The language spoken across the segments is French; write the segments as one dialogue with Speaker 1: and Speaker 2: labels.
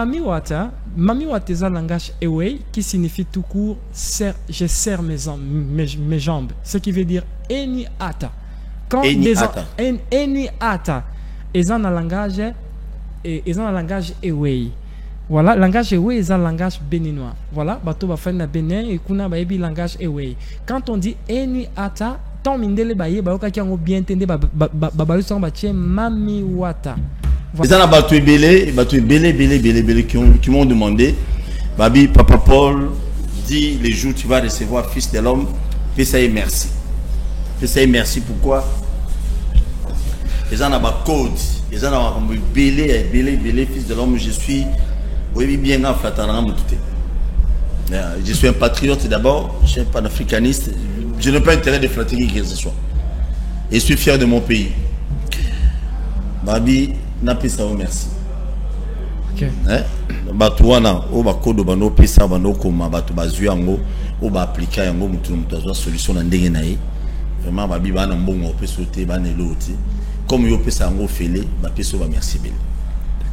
Speaker 1: Mami Wata est un langage Ewe qui signifie tout court je serre mes jambes. Ce qui veut dire Eni Ata. Quand Eni Ata est un langage Ewe. Voilà, langage Ewe est un langage béninois. Voilà, bato ba fait na Bénin et kuna ba ebi langage Ewe. Quand on dit Eni Ata, tant mindele ba ye ba oka ki ngo bien entendre ba son ba tie Mami Wata.
Speaker 2: Les gens belé qui m'ont demandé, Babi, Papa Paul dit les jours tu vas recevoir Fils de l'homme, fais ça et merci. Fais ça et merci, pourquoi? Les gens ont code, les gens ont belé, Fils de l'homme, je suis, oui, bien, je suis un patriote d'abord, je suis un panafricaniste, je n'ai pas intérêt de flatter qui que ce soit. Et je suis fier de mon pays. Babi, napesa o merci.
Speaker 1: OK.
Speaker 2: Bato wana o ba kodo bano pesa bano koma bato bazwi yango o ba appliquer yango mutu azwa solution na ndenge na ye. Vraiment babi bana mbongo pesa te bana loti. Comme yo pesa yango fele ba pesa ba merci belle.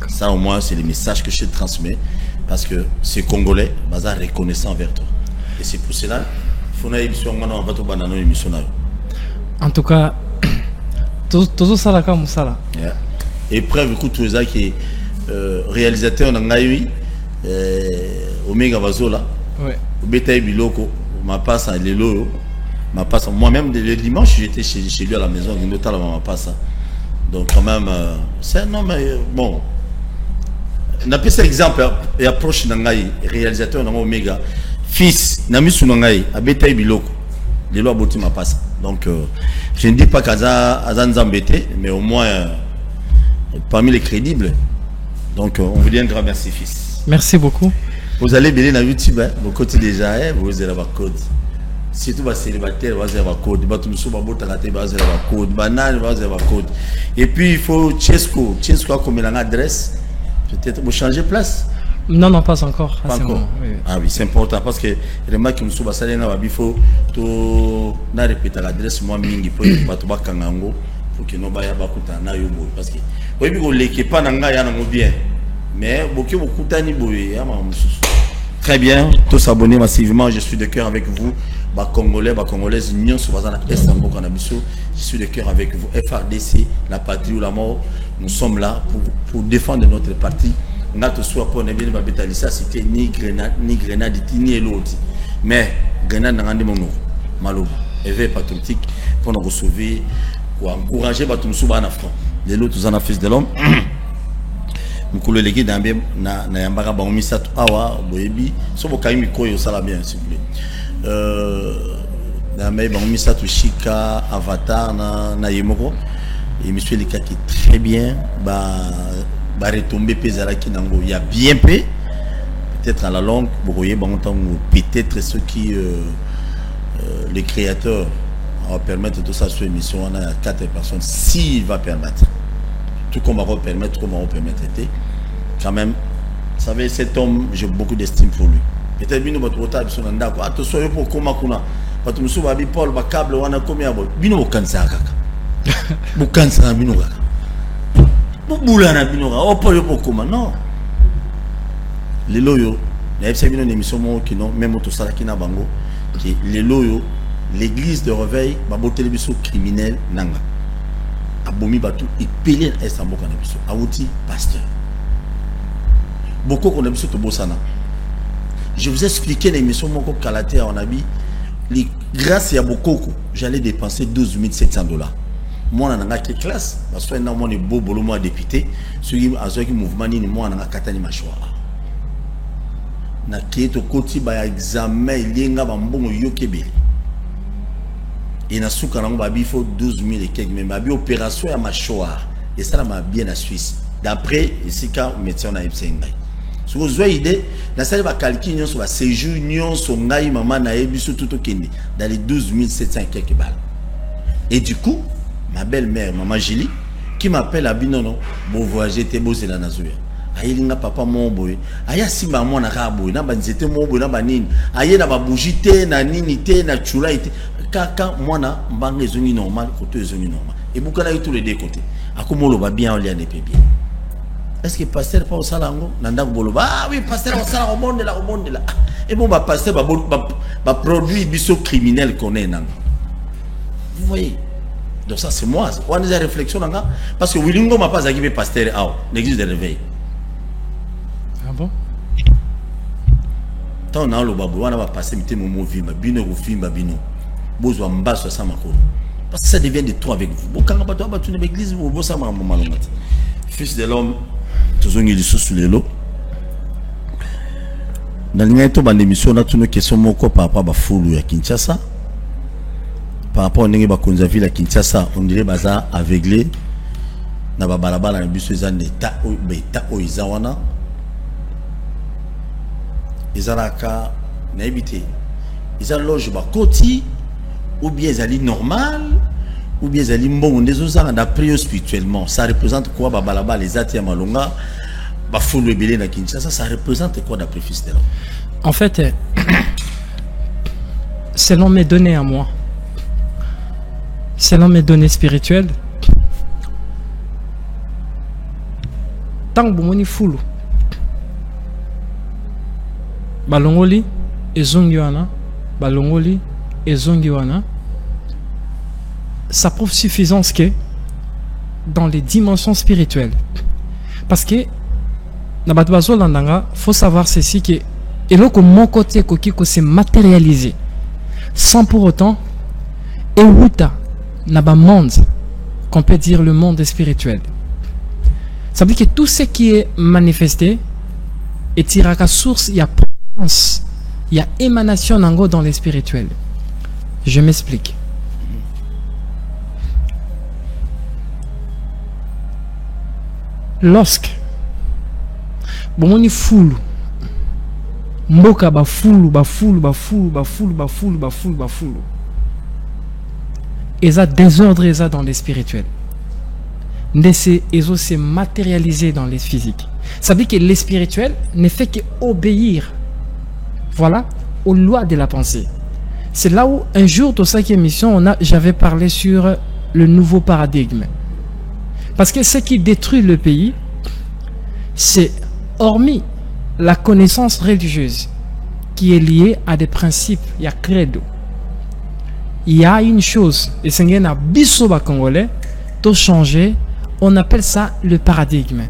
Speaker 2: Ça au moins c'est le message que je transmets parce que ces Congolais baza reconnaissant envers toi. Et c'est pour cela faut na émission ngana bato bana no émission na.
Speaker 1: En tout cas tout ça là comme ça là.
Speaker 2: Et preuve écoute tout ça qui réalisateur nangayi Omega Vazola.
Speaker 1: Ouais.
Speaker 2: Beta biloko ma passe à lelo ma passe moi-même le dimanche j'étais chez lui à la maison il notait la ma passe. Donc quand même c'est non mais bon n'a pas cet exemple et approche nangayi réalisateur nango Omega fils namisu nangayi a beta biloko lelo aboti ma passe. Donc je ne dis pas qu'Aza Nzambete mais au moins parmi les crédibles. Donc on vous dit un grand merci fils.
Speaker 1: Merci beaucoup.
Speaker 2: Vous allez bien dans YouTube, vous côté déjà, vous avez la code. Surtout les célibataires, vous avez la code. Vous avez la code. Banane, vous avez la code. Et puis il faut Chesco a comme une adresse. Peut-être vous changez place.
Speaker 1: Non, pas encore.
Speaker 2: Pas encore. Oui. Ah oui, c'est important parce que les mecs qui me sont passés là, il faut répéter l'adresse moi mingi pour pas tout bakangango pour que nos baya bakuta na yobo parce que oui bi ko leke pa nanga ya nango bien mais beaucoup kutani boye ya ma mususu. Très bien, tous abonnés massivement, je suis de cœur avec vous. Congolais, Congolaises, Union sur Bazana Estambo Kanabiso, je suis de cœur avec vous. FRDC, la patrie ou la mort, nous sommes là pour défendre notre parti. Notre soit pour ne bien babetalisa, c'était ni grenade, ni l'autre. Mais grenade n'a rien de malo. Éveil patriotique pour nous sauver, pour encourager Batumsuba en front. Les autres en fils de l'homme. Mukulu leki dambe na yambaka ba omisa to awa boyebi so bokai miko yo sala bien s'il vous plaît. Dambe ba omisa to shika avatar na yemoko et monsieur Leka qui très bien ba retomber pezala ki nango il y a bien peu peut-être à la longue boye ba ontango peut-être ceux qui les créateurs va permettre tout ça sur émission on a 4 personnes s'il va permettre tout comme on va permettre quand même vous savez cet homme j'ai beaucoup d'estime pour lui peut-être bino batota biso ndako attention yo pour koma kuna batu musu ba bi Paul ba câble wana komia bo bino bokansa kaka bokansa bino kaka bobulana bino kaka o Paul yo pour koma non les loyo na fc bino émission mo kino même to sala kina bango qui les loyo l'église de réveil ba botelé biso criminel nanga abomi batu ipelé Estambo Kanabiso awuti pasteur beaucoup qu'on a biso to bosana. Je vous ai expliqué l'émission mon cop Kalaté en habit grâce à beaucoup j'allais dépenser 12 700 $. Moi on a quelle classe parce que moi on est beau bolo moi député celui à ceux qui mouvement ni moi on a katani machwa na kieto koti ba examen linga ba mbongo yokebe. Et na souka nango babi faut 12 000 et quelques mais babi opération ya mâchoire et ça m'a bien à Suisse d'après ici quand médecin na ipsengai so vous avez idée na ça va calculer sur la séjour union son ngai maman na ebiso tout au Kenya dans les 12 700 et quelques balles et du coup ma belle-mère maman Julie qui m'appelle à binono bon voyager te bosser la nazoya ayelinga papa mon boy aya simba mona ka boy na banzete mon boy na banini aye na babujite na nini te na chula ite kaka mwana mbanga ezongi normal côté ezongi normal et bukana tous les deux côtés akomolo ba bien on l'a bien est-ce que pasteur pas au salango nanda bolo ah oui pasteur au salango au monde là et bon pasteur ba produit biso criminel qu'on est nanga vous voyez donc ça c'est moi on a des réflexions nanga parce que Wilingo m'a pas arrivé pasteur l'église de réveil
Speaker 1: ah bon
Speaker 2: tant on a le babou on va passer mité momo vimba bino vimba bino bozo mbaso ça makolo parce que ça devient de trop avec vous quand on va tu l'église vous bossa ma malomati fils de l'homme toujours il sous les lots dans l'émission de l'émission on a une question moko par rapport à Fulu à Kinshasa par rapport à Nengi Bakonza ville à Kinshasa on dirait baza aveuglé na ba balabala na biso za neta o izawana izalaka na habité ils loge ba koti ou bien ils normal ou bien ils bon des autres d'après spirituellement ça représente quoi ba balabala les atia malonga ba Fulu belé na Kinshasa ça représente quoi d'après fils de l'homme
Speaker 1: en fait selon mes données à moi selon mes données spirituelles tant que vous Fulu balongoli ezongiwana balongoli ezongiwana ça prouve suffisance que dans les dimensions spirituelles parce que na bato bazolandanga faut savoir ceci que eloko mon côté kokiko se matérialiser sans pour autant ewuta na ba monde qu'on peut dire le monde spirituel. Ça veut dire que tout ce qui est manifesté est tiraka source, il y a présence, il y a émanation nango dans les spirituels. Je m'explique. Lorsque bon on est full mboka ba full et ça désordre et ça dans les spirituels et ça c'est matérialisé dans les physiques. Ça veut dire que les spirituels ne fait qu'obéir voilà aux lois de la pensée. C'est là où un jour dans cette émission j'avais parlé sur le nouveau paradigme. Parce que ce qui détruit le pays, c'est hormis la connaissance religieuse qui est liée à des principes, il y a credo. Il y a une chose, et c'est un bisoba congolais, tout changer, on appelle ça le paradigme.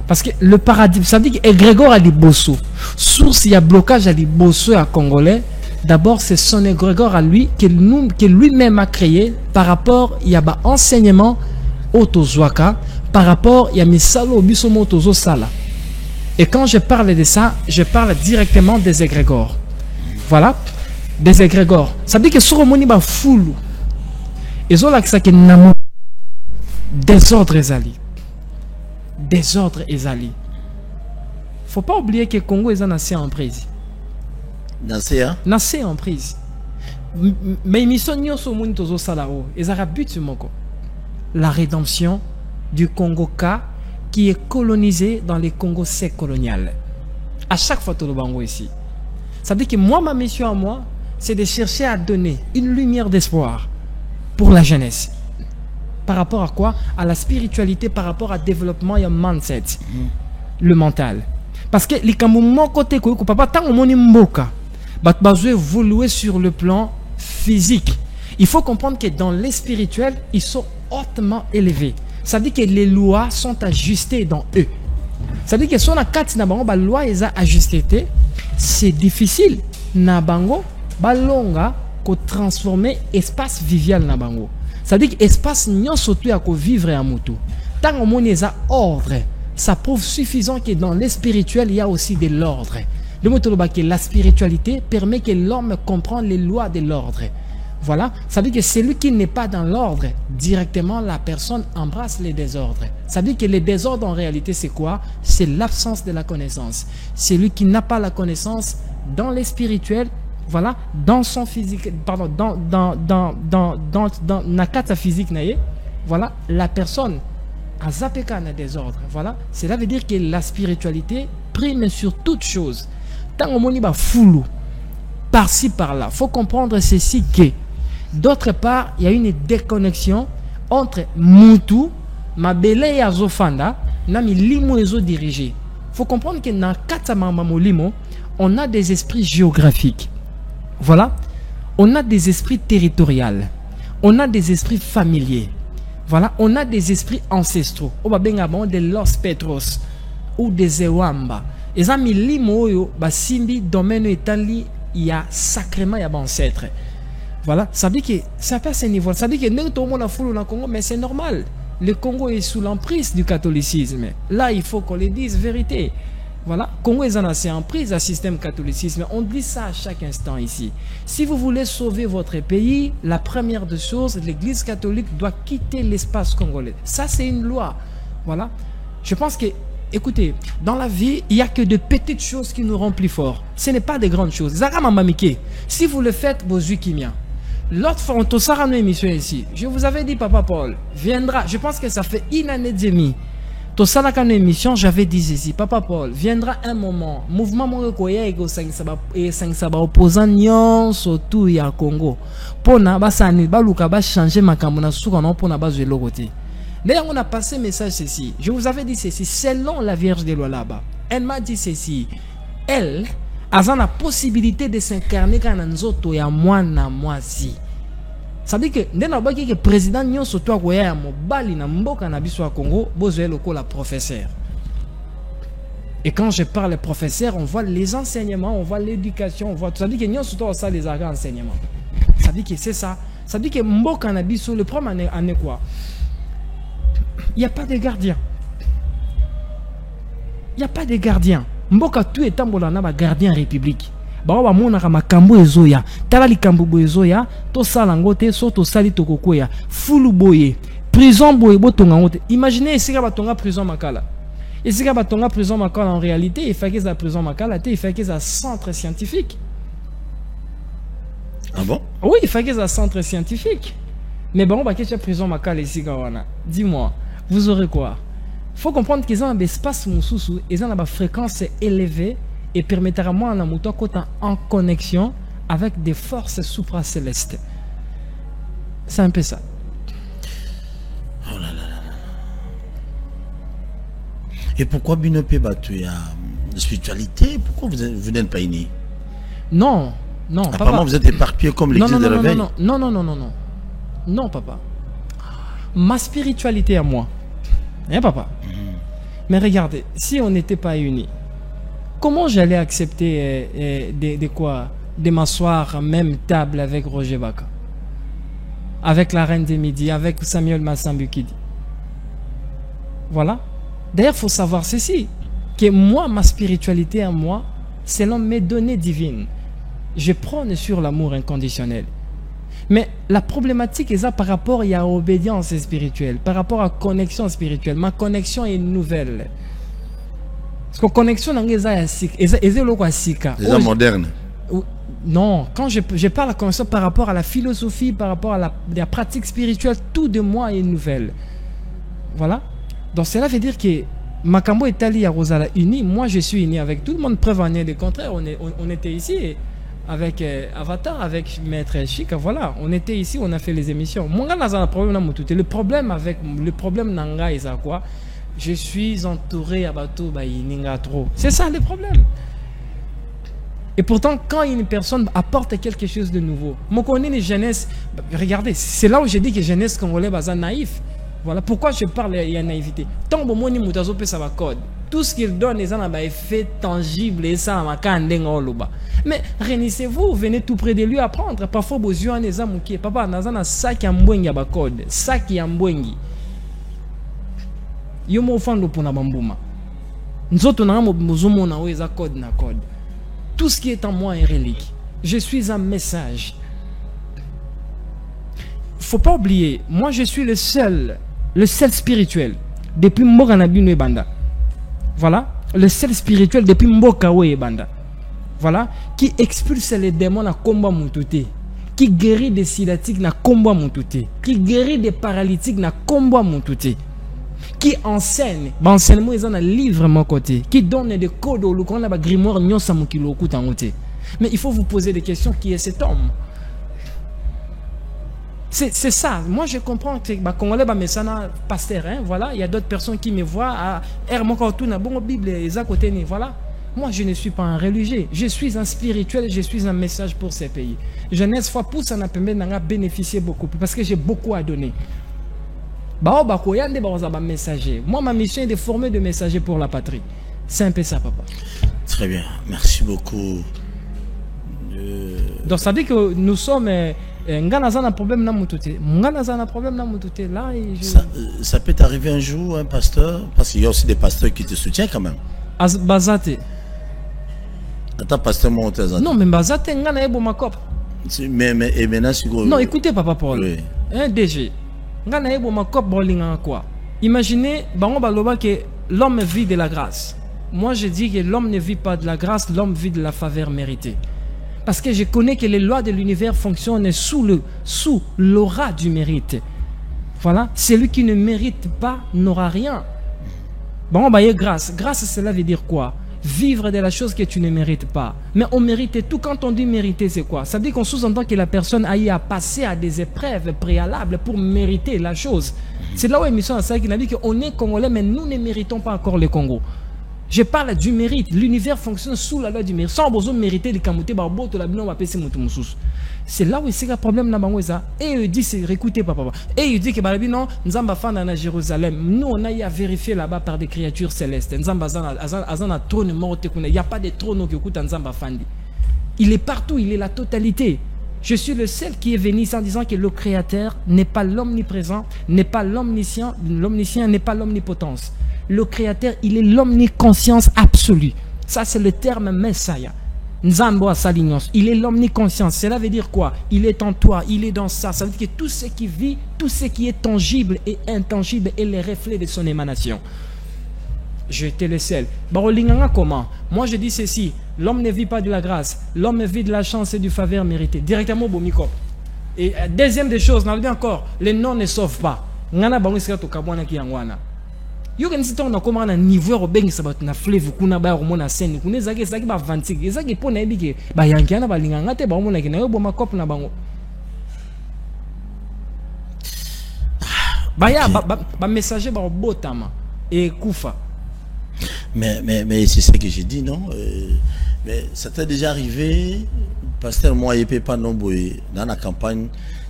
Speaker 1: Parce que le paradigme, ça veut dire que égrégore a liboso. Source, il y a blocage à liboso à congolais. D'abord, c'est son égrégore à lui, que lui-même a créé par rapport, il y a un enseignement autozoaka, par rapport, il y a misalo bisomo tozo sala. Et quand je parle de ça, je parle directement des égrégores. Voilà, des égrégores. Ça veut dire que sur le monde, full. Et ça, c'est que namo désordre ezali. Désordre ezali. Faut pas oublier que le Congo est naissé en prise. Naissé en prise. Mais ils sont tous les monde tozo salao. Ils ont but moko. La rédemption du Congo K qui est colonisé dans les Congos secs coloniales. À chaque fois tout le bango ici. Ça veut dire que moi, ma mission à moi, c'est de chercher à donner une lumière d'espoir pour la jeunesse. Par rapport à quoi? À la spiritualité, par rapport à développement et au mindset. Le mental. Parce que les camouements côté que papa tant on mboka, bah évoluer sur le plan physique. Il faut comprendre que dans les spirituels, ils sont hautement élevés. Ça veut dire que les lois sont ajustées dans eux. Ça veut dire que si on a 4 nabango, la loi est ajustée. C'est difficile nabango balonga ko transformer espace vivial nabango. Ça veut dire que espace nyon surtout à vivre à moto. Tant on a ordre, ça prouve suffisant que dans les spirituels il y a aussi de l'ordre. Le mot que la spiritualité permet que l'homme comprenne les lois de l'ordre. Voilà, ça veut dire que celui qui n'est pas dans l'ordre, directement la personne embrasse les désordres. Ça veut dire que les désordres en réalité c'est quoi? C'est l'absence de la connaissance. Celui qui n'a pas la connaissance dans les spirituels, voilà, dans son physique, pardon, dans nakata physique, voilà, la personne a zapeka na désordre. Voilà, cela veut dire que la spiritualité prime sur toute chose. Tant au monde foulou, par-ci par-là, faut comprendre ceci que d'autre part, il y a une déconnexion entre Moutou, Mabele et Azofanda, nami limo ezo dirigé. Faut comprendre que dans Katamama Molimo, on a des esprits géographiques. Voilà. On a des esprits territoriaux. On a des esprits familiers. Voilà. On a des esprits ancestraux. On va bien avoir des Los Petros ou des Ewamba. Et amis limo yo ba simbi domaine etali il y a sacrément il y a ancêtre. Voilà, ça veut dire que ça passe à ce niveau. Ça veut dire que tout le monde a foulé au Congo, mais c'est normal. Le Congo est sous l'emprise du catholicisme. Là, il faut qu'on le dise vérité. Voilà, Congo est en prise à système catholicisme. On dit ça à chaque instant ici. Si vous voulez sauver votre pays, la première des choses, l'Église catholique doit quitter l'espace congolais. Ça, c'est une loi. Voilà. Je pense que, écoutez, dans la vie, il n'y a que de petites choses qui nous rendent plus forts. Ce n'est pas des grandes choses. Si vous le faites, vos kimia. L'autre fois, on sera une émission ici. Je vous avais dit, Papa Paul viendra. Je pense que ça fait une année et demie. Tout ça, une émission, j'avais dit ici, Papa Paul, viendra un moment. Mouvement Mongokoya et 5 opposants surtout il y a Congo. Pour changer ma camona pour na base de l'autre. D'ailleurs, on a passé message ceci. Je vous avais dit ceci. Selon la Vierge des lois là-bas, elle m'a dit ceci. Elle a la possibilité de s'incarner quand on est à moi na moi si. Ça veut dire que dès que le président nyon surtout à Goya mobali na mboka na biso à Congo, bozoé loko la professeur. Et quand je parle de professeur, on voit les enseignements, on voit l'éducation, on voit tout ça. Ça veut dire que nyon surtout ça les enseignements. Ça veut dire que c'est ça. Ça veut dire que mboka na biso le problème en est quoi? Il n'y a pas de gardien. Il n'y a pas de gardien. Mboka tout est tambolana ba gardien république. Ba wa mona ka makambo ezoya. Tala likambo ezoya, to sala ngote so to sali to kokoya. Fulu boye. Prison boye botonga ngote. Imaginez ici ba tonga prison makala. Ici ba tonga prison makala en réalité, il fait que la prison makala, il fait que ça centre scientifique.
Speaker 2: Ah bon?
Speaker 1: Oui, il fait que ça centre scientifique. Mais bon, bah qu'est-ce que prison makala ici gawana? Dis-moi, vous aurez quoi? Faut comprendre qu'ils ont un espace moussous, ils ont une fréquence élevée et permettra à moi en connexion avec des forces supracélestes. C'est un peu ça.
Speaker 2: Oh là là là. Et pourquoi Binope Batu a spiritualité? Pourquoi vous n'êtes pas unis?
Speaker 1: Non, non.
Speaker 2: Apparemment, papa, vous êtes éparpillés comme l'église de la veille.
Speaker 1: Non, papa. Ma spiritualité à moi. Hein, papa? Mais regardez, si on n'était pas unis, comment j'allais accepter de m'asseoir à même table avec Roger Baka, avec la Reine des Midi, avec Samuel Massambukidi? Voilà. D'ailleurs, il faut savoir ceci, que moi, ma spiritualité à moi, selon mes données divines, je prône sur l'amour inconditionnel. Mais la problématique est ça par rapport à l'obédience spirituelle, par rapport à la connexion spirituelle. Ma connexion est nouvelle. Parce que la connexion
Speaker 2: est moderne.
Speaker 1: Non, quand je parle de la connexion par rapport à la philosophie, par rapport à la pratique spirituelle, tout de moi est nouvelle. Voilà. Donc cela veut dire que Makambo est allé à Rosala uni, moi je suis uni avec tout le monde, preuve en est le contraire. On était ici avec Avatar, avec Maître Chic, voilà, on était ici, on a fait les émissions. Mon gars, le problème nanga est à quoi? Je suis entouré à bateau Ninga trop. C'est ça le problème. Et pourtant, quand une personne apporte quelque chose de nouveau, moi connais les jeunesses, regardez, c'est là où je dis que jeunesse congolais est naïf. Voilà pourquoi je parle, il y a naïveté. Tant que moi, ça va code. Tout ce qu'il donne, c'est un effet tangible et ça, mais réunissez-vous, venez tout près de lui apprendre. Parfois, vos yeux en les âmes qui papa, nazana sac en boingi à code, sac en boingi. Yomo fando pour na bambouma. Nous autres, on a un code na code. Tout ce qui est en moi est relique. Je suis un message. Faut pas oublier, moi je suis le seul spirituel depuis Moganabino et Banda. Voilà, le seul spirituel depuis Mbokawe et Banda. Voilà, qui expulse les démons na combat mututé, qui guérit des silatiques na combat mututé, qui guérit des paralytiques na combat mututé, qui enseigne, enseignement ils ont un livre mon côté, qui donne des codes au qu'on a grimoire nyosa mukilo kutangote. Mais il faut vous poser des questions, qui est cet homme? C'est ça. Moi, je comprends que Congolais, mais ça n'a pasteur. Hein, voilà. Il y a d'autres personnes qui me voient à bon Bible, voilà. Moi, je ne suis pas un religieux. Je suis un spirituel. Je suis un message pour ces pays. Jeunesse fois pour ça n'a permis d'en bénéficier beaucoup parce que j'ai beaucoup à donner. Moi, ma mission est de former des messagers pour la patrie. C'est un peu ça, papa.
Speaker 2: Très bien. Merci beaucoup.
Speaker 1: Donc, ça dit que nous sommes. Un problème là.
Speaker 2: Ça peut t'arriver un jour, un pasteur, parce qu'il y a aussi des pasteurs qui te soutiennent quand même.
Speaker 1: Bazate.
Speaker 2: Attends, pasteur, mon
Speaker 1: non, mais Bazate, mais
Speaker 2: maintenant,
Speaker 1: non, écoutez, papa Paul.
Speaker 2: Oui.
Speaker 1: Un DG. Imaginez, que l'homme vit de la grâce. Moi, je dis que l'homme ne vit pas de la grâce, l'homme vit de la faveur méritée. Parce que je connais que les lois de l'univers fonctionnent sous l'aura du mérite. Voilà. Celui qui ne mérite pas n'aura rien. Grâce. Grâce, cela veut dire quoi? Vivre de la chose que tu ne mérites pas. Mais on mérite tout. Quand on dit mériter, c'est quoi? Ça veut dire qu'on sous-entend que la personne a eu à passer à des épreuves préalables pour mériter la chose. C'est là où l'émission a dit qu'on est Congolais, mais nous ne méritons pas encore le Congo. Je parle du mérite. L'univers fonctionne sous la loi du mérite. Sans besoin de mériter les camotés, c'est là où c'est le problème. Et il dit, écoutez, papa. Et il dit que non, nous avons fait à Jérusalem. Nous, on a eu à vérifier là-bas par des créatures célestes. Il n'y a pas de trône qui écoute Nzamba Fandi. Il est partout, il est la totalité. Je suis le seul qui est venu en disant que le Créateur n'est pas l'omniprésent, n'est pas l'omniscient, l'omniscient n'est pas l'omnipotence. Le Créateur, il est l'omniconscience absolue. Ça, c'est le terme Messiah. Nzambo a salignos. Il est l'omniconscience. Cela veut dire quoi? Il est en toi, il est dans ça. Ça veut dire que tout ce qui vit, tout ce qui est tangible et intangible est le reflet de son émanation. Je te le seul. Comment? Moi, je dis ceci. L'homme ne vit pas de la grâce. L'homme vit de la chance et du faveur mérité. Directement, Bomiko. Et deuxième des choses, on a dit encore, les noms ne sauvent pas. Ngana bango sika to kabwana ki yangwana. Yo kan sita on a comment na niveau robengi sabat na fleuve kuna ba romona scène kuna ezaki ba vantique ezaki pona ebike ba yankiana ba linganga te ba romona ki na yo boma cop na bango. Ba ya ba messager ba botama et kufa.
Speaker 2: Mais c'est ce que j'ai dit, non? Mais ça t'est déjà arrivé, pasteur moi et pas nombre dans la campagne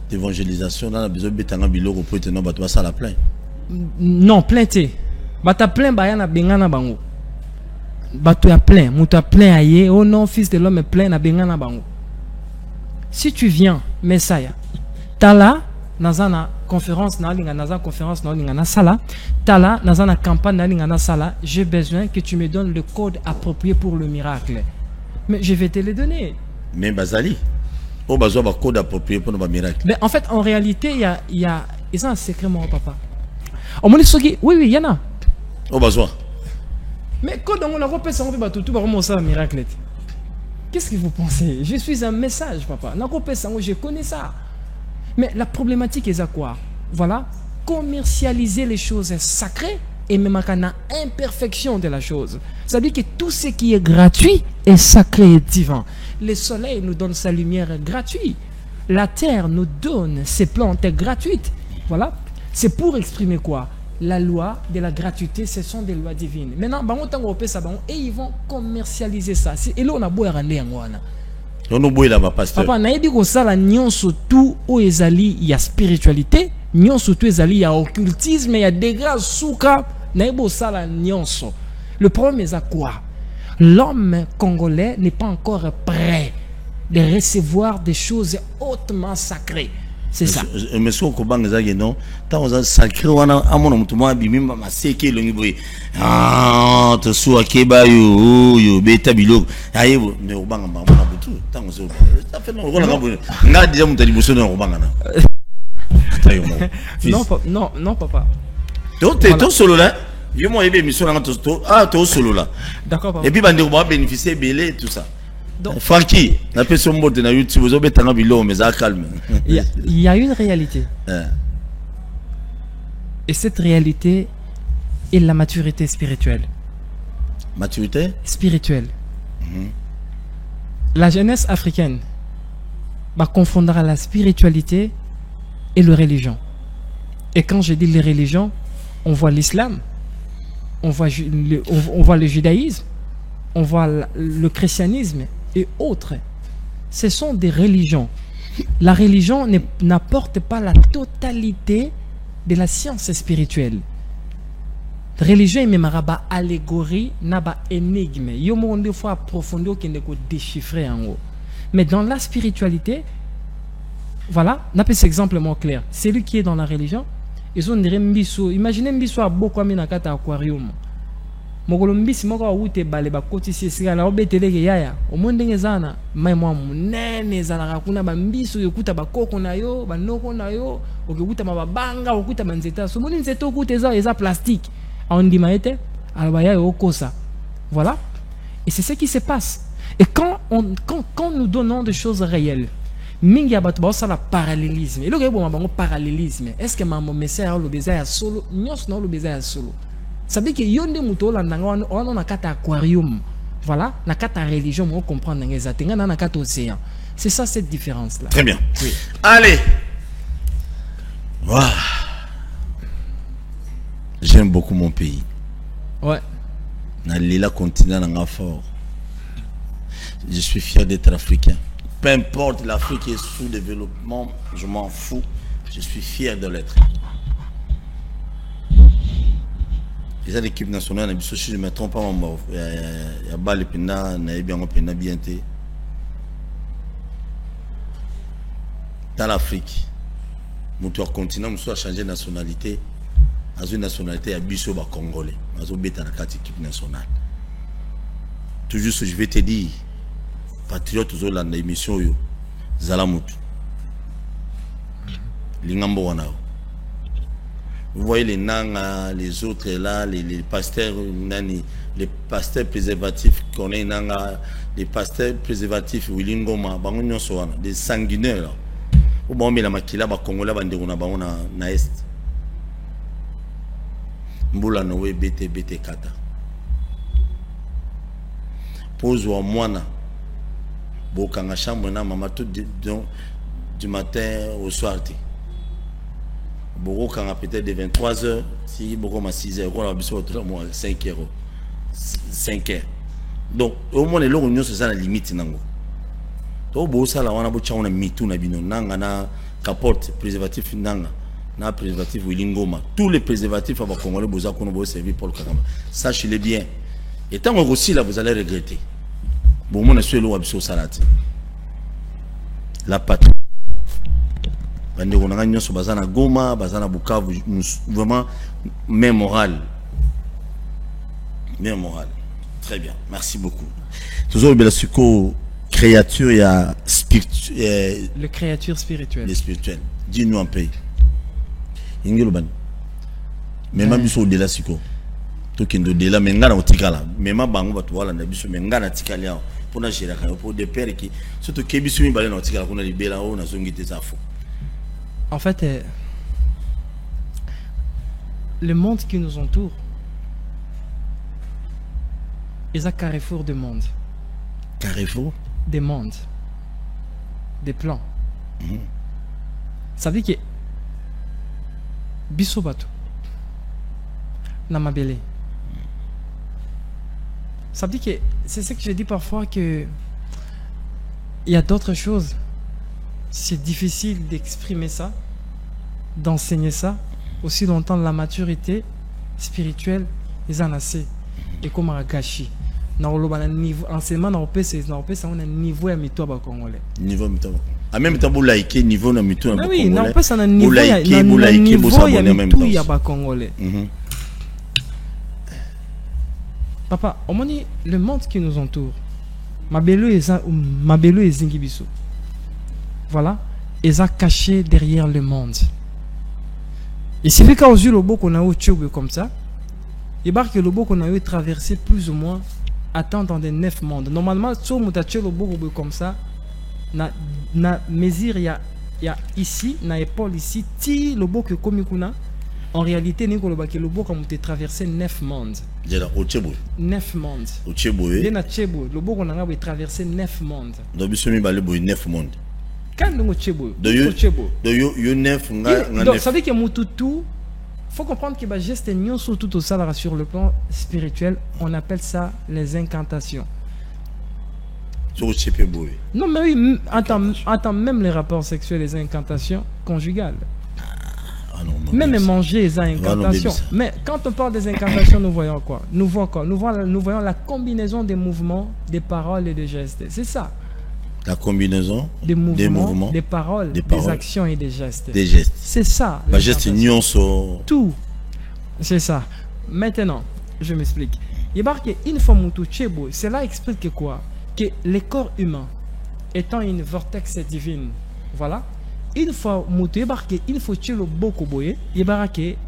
Speaker 2: d'évangélisation, dans la besoin de bétanga biloko pour te non ba toi ça la plein.
Speaker 1: Non, plein te. Bata plein ba na bengana bango. Bato ya plein, muta plein aye, oh non, fils de l'homme est plein na bengana bango. Si tu viens, Messiah, tala nazana conférence na linga naza conférence na linga na sala, tala nazana campagne na linga na sala, j'ai besoin que tu me donnes le code approprié pour le miracle. Mais je vais te le donner.
Speaker 2: Mais Bazali, on besoin d'un code approprié pour le miracle.
Speaker 1: Mais en fait, en réalité, il y a un secret, mon papa. On me dit oui, il y en a.
Speaker 2: On besoin.
Speaker 1: Mais quand on a repéré ça, on va tout un miracle. Qu'est-ce que vous pensez? Je suis un message, papa. Je connais ça. Mais la problématique est à quoi? Voilà, commercialiser les choses sacrées et même à l'imperfection de la chose. Ça veut dire que tout ce qui est gratuit est sacré et divin. Le soleil nous donne sa lumière gratuite. La terre nous donne ses plantes gratuites. Voilà. C'est pour exprimer quoi? La loi de la gratuité, ce sont des lois divines. Maintenant, et ils vont commercialiser ça. Et là, on a beau rendre
Speaker 2: on a beau là-bas, pasteur.
Speaker 1: Papa, naïdi ko sala nyon surtout au ezali il y a spiritualité, nyon surtout ezali il y a occultisme, il y a dégâts souka, naïbo sala nyonso. Le problème est à quoi? L'homme congolais n'est pas encore prêt de recevoir des choses hautement sacrées. C'est ça.
Speaker 2: Monsieur Okobang Zagé, non? Tant on a sacré, on a à mon homme, bimim, ma séqué, le niveau. Ah, te sois keba yo, beta bilo. Aïe, ne obang, ma tout. Tant on se ça fait non, on a déjà mon télévision dans Obang.
Speaker 1: Non, papa.
Speaker 2: T'es solo là? Je m'en ai émission là, t'es solo là.
Speaker 1: D'accord, papa.
Speaker 2: Et puis, on va bénéficier, belé, tout ça. Francky, on peut se montrer sur YouTube, vous avez un bilot, mais ça calme.
Speaker 1: Il y a une réalité. Et cette réalité est la maturité spirituelle.
Speaker 2: Maturité
Speaker 1: spirituelle. La jeunesse africaine va confondre la spiritualité et la religion. Et quand je dis les religions, on voit l'islam, on voit le judaïsme, on voit le christianisme et autres. Ce sont des religions. La religion n'apporte pas la totalité de la science spirituelle. La religion est même une allégorie, une énigme. Il y a des fois approfondir qui ne peut déchiffrer en haut. Mais dans la spiritualité, voilà, on a cet exemple clair. Celui qui est dans la religion, ils ont des mbiso. Imaginez mbiso à beaucoup de nakata aquarium. Mogolo mbisi moko awute bale bakoti sesika na obeteleke yaya. Omondenge zana mai mwa munene zana kuna bambiso yokuta bakoko na yo, banoko na yo, okuta mabanga, okuta banzeta. So moni nzeto okuta eza plastique. On dit maete alabaya yo kosa. Voilà. Et c'est ce qui se passe. Et quand nous donnons des choses réelles, mingi abatu ça la parallélisme. Et le gars bon bango parallélisme. Est-ce que mambo message le beza ya solo, nyos na le beza ya solo. Ça veut dire que yonde muto la ndanga on na kata aquarium. Voilà, na kata religion on comprend ndanga tenga na kata océan. C'est ça cette différence là.
Speaker 2: Très bien.
Speaker 1: Oui.
Speaker 2: Allez. Waouh. J'aime beaucoup mon pays.
Speaker 1: Ouais.
Speaker 2: Na lila continent nanga fort. Je suis fier d'être africain. Peu importe l'Afrique est sous développement, je m'en fous. Je suis fier de l'être. Les l'équipe nationale, si je ne me trompe pas, il y a Bali Pena, il y a bien été. Dans l'Afrique, mon continent, je a changé de nationalité. Dans une nationalité, il y a Bisso Congolais. Dans une équipe nationale. Toujours ce que je vais te dire. Patriote aux Hollandais, l'émission yo Zalamut Lingambo Wanao. Vous voyez les nanga, les autres là, les pasteurs nani, les pasteurs préservatifs qu'on est nanga, les pasteurs préservatifs Willingoma, bangonyo soana, des sanguinaires. Ou bon mais la makila ba Congolais bandekuna bango na est. Mbula nowe BT kata. Pose wa mwana. Bokanga chambre na mama tout du matin au soir. Boko kanga peut-être de 23h, si boko ma 6h, on a besoin de 5h. 5h. Donc au moins les logo c'est ça la limite nango. To bo sala wana bo chauna mitu na bino nanga na capote préservatif nanga na préservatif Willingoma. Tous les préservatifs à Congolais boza kono bo servir pour le Kagame. Sachez-le bien. Et tant aussi là vous allez regretter. Bon, mon est le wabso salati. La patrie. Bande on a gagné sur Bazana Goma, Bazana Bukavu, vraiment même moral. Même moral. Très bien, merci beaucoup. Toujours le succo créature et spirituel.
Speaker 1: Le créature spirituelle.
Speaker 2: Les spirituels. Dis-nous un pays. Ingeloban. Mais même biso de la succo. Tout qui de la menga na otikala. Même bango batu wala na biso menga na tikala. Pour des pères qui surtout que bisumi balé na otikala kuna libela o na zongi des afos.
Speaker 1: En fait, le monde qui nous entoure est un carrefour de monde.
Speaker 2: Carrefour
Speaker 1: des mondes, des plans. Ça veut dire que bisobatu na mabele. Ça veut dire que c'est ce que je dis parfois que il y a d'autres choses. C'est difficile d'exprimer ça, d'enseigner ça. Aussi longtemps la maturité spirituelle est en assez. Et comme un gâchis. Dans le niveau enseignement dans le c'est un niveau à mito ba congolais.
Speaker 2: Niveau mito. En même temps vous likez niveau na mito na
Speaker 1: congolais. Oui, non pas ça na niveau ya niveau ya mito ya ba congolais. Papa, on m'a dit le monde qui nous entoure. Mabelo et Zingibiso. Voilà, ils ont caché derrière le monde. Et c'est le cas aux yeux le beau qu'on a eu comme ça. Il barque que le beau qu'on a eu traversé plus ou moins attendre dans des 9 mondes. Normalement, si on a le beau comme ça, na mesure il y a ici, na épaule ici, ti le beau que comme kuna. En réalité, nous avons traversé 9 mondes. 9 mondes. Le beau qu'on a traversé 9 mondes.
Speaker 2: Donc, 9 mondes.
Speaker 1: Quand nous chebo.
Speaker 2: De you neuf
Speaker 1: Donc ça veut dire que mututu faut comprendre que bah geste nion surtout au salara sur le plan spirituel, on appelle ça les incantations. Non mais oui, attends même les rapports sexuels, les incantations conjugales.
Speaker 2: Ah non,
Speaker 1: même manger les incantations. Mais quand on parle des incantations, nous voyons quoi? Nous voyons la combinaison des mouvements, des paroles et des gestes. C'est ça.
Speaker 2: La combinaison
Speaker 1: des mouvements, des paroles, des actions et des gestes.
Speaker 2: Des gestes.
Speaker 1: C'est ça.
Speaker 2: Bah, gestes nyonso.
Speaker 1: Tout. C'est ça. Maintenant, je m'explique. Il y a une fois mutu chebo, cela explique que quoi? Que le corps humain étant une vortex divine, voilà. Une fois mutu il faut tuer le boko boye, il y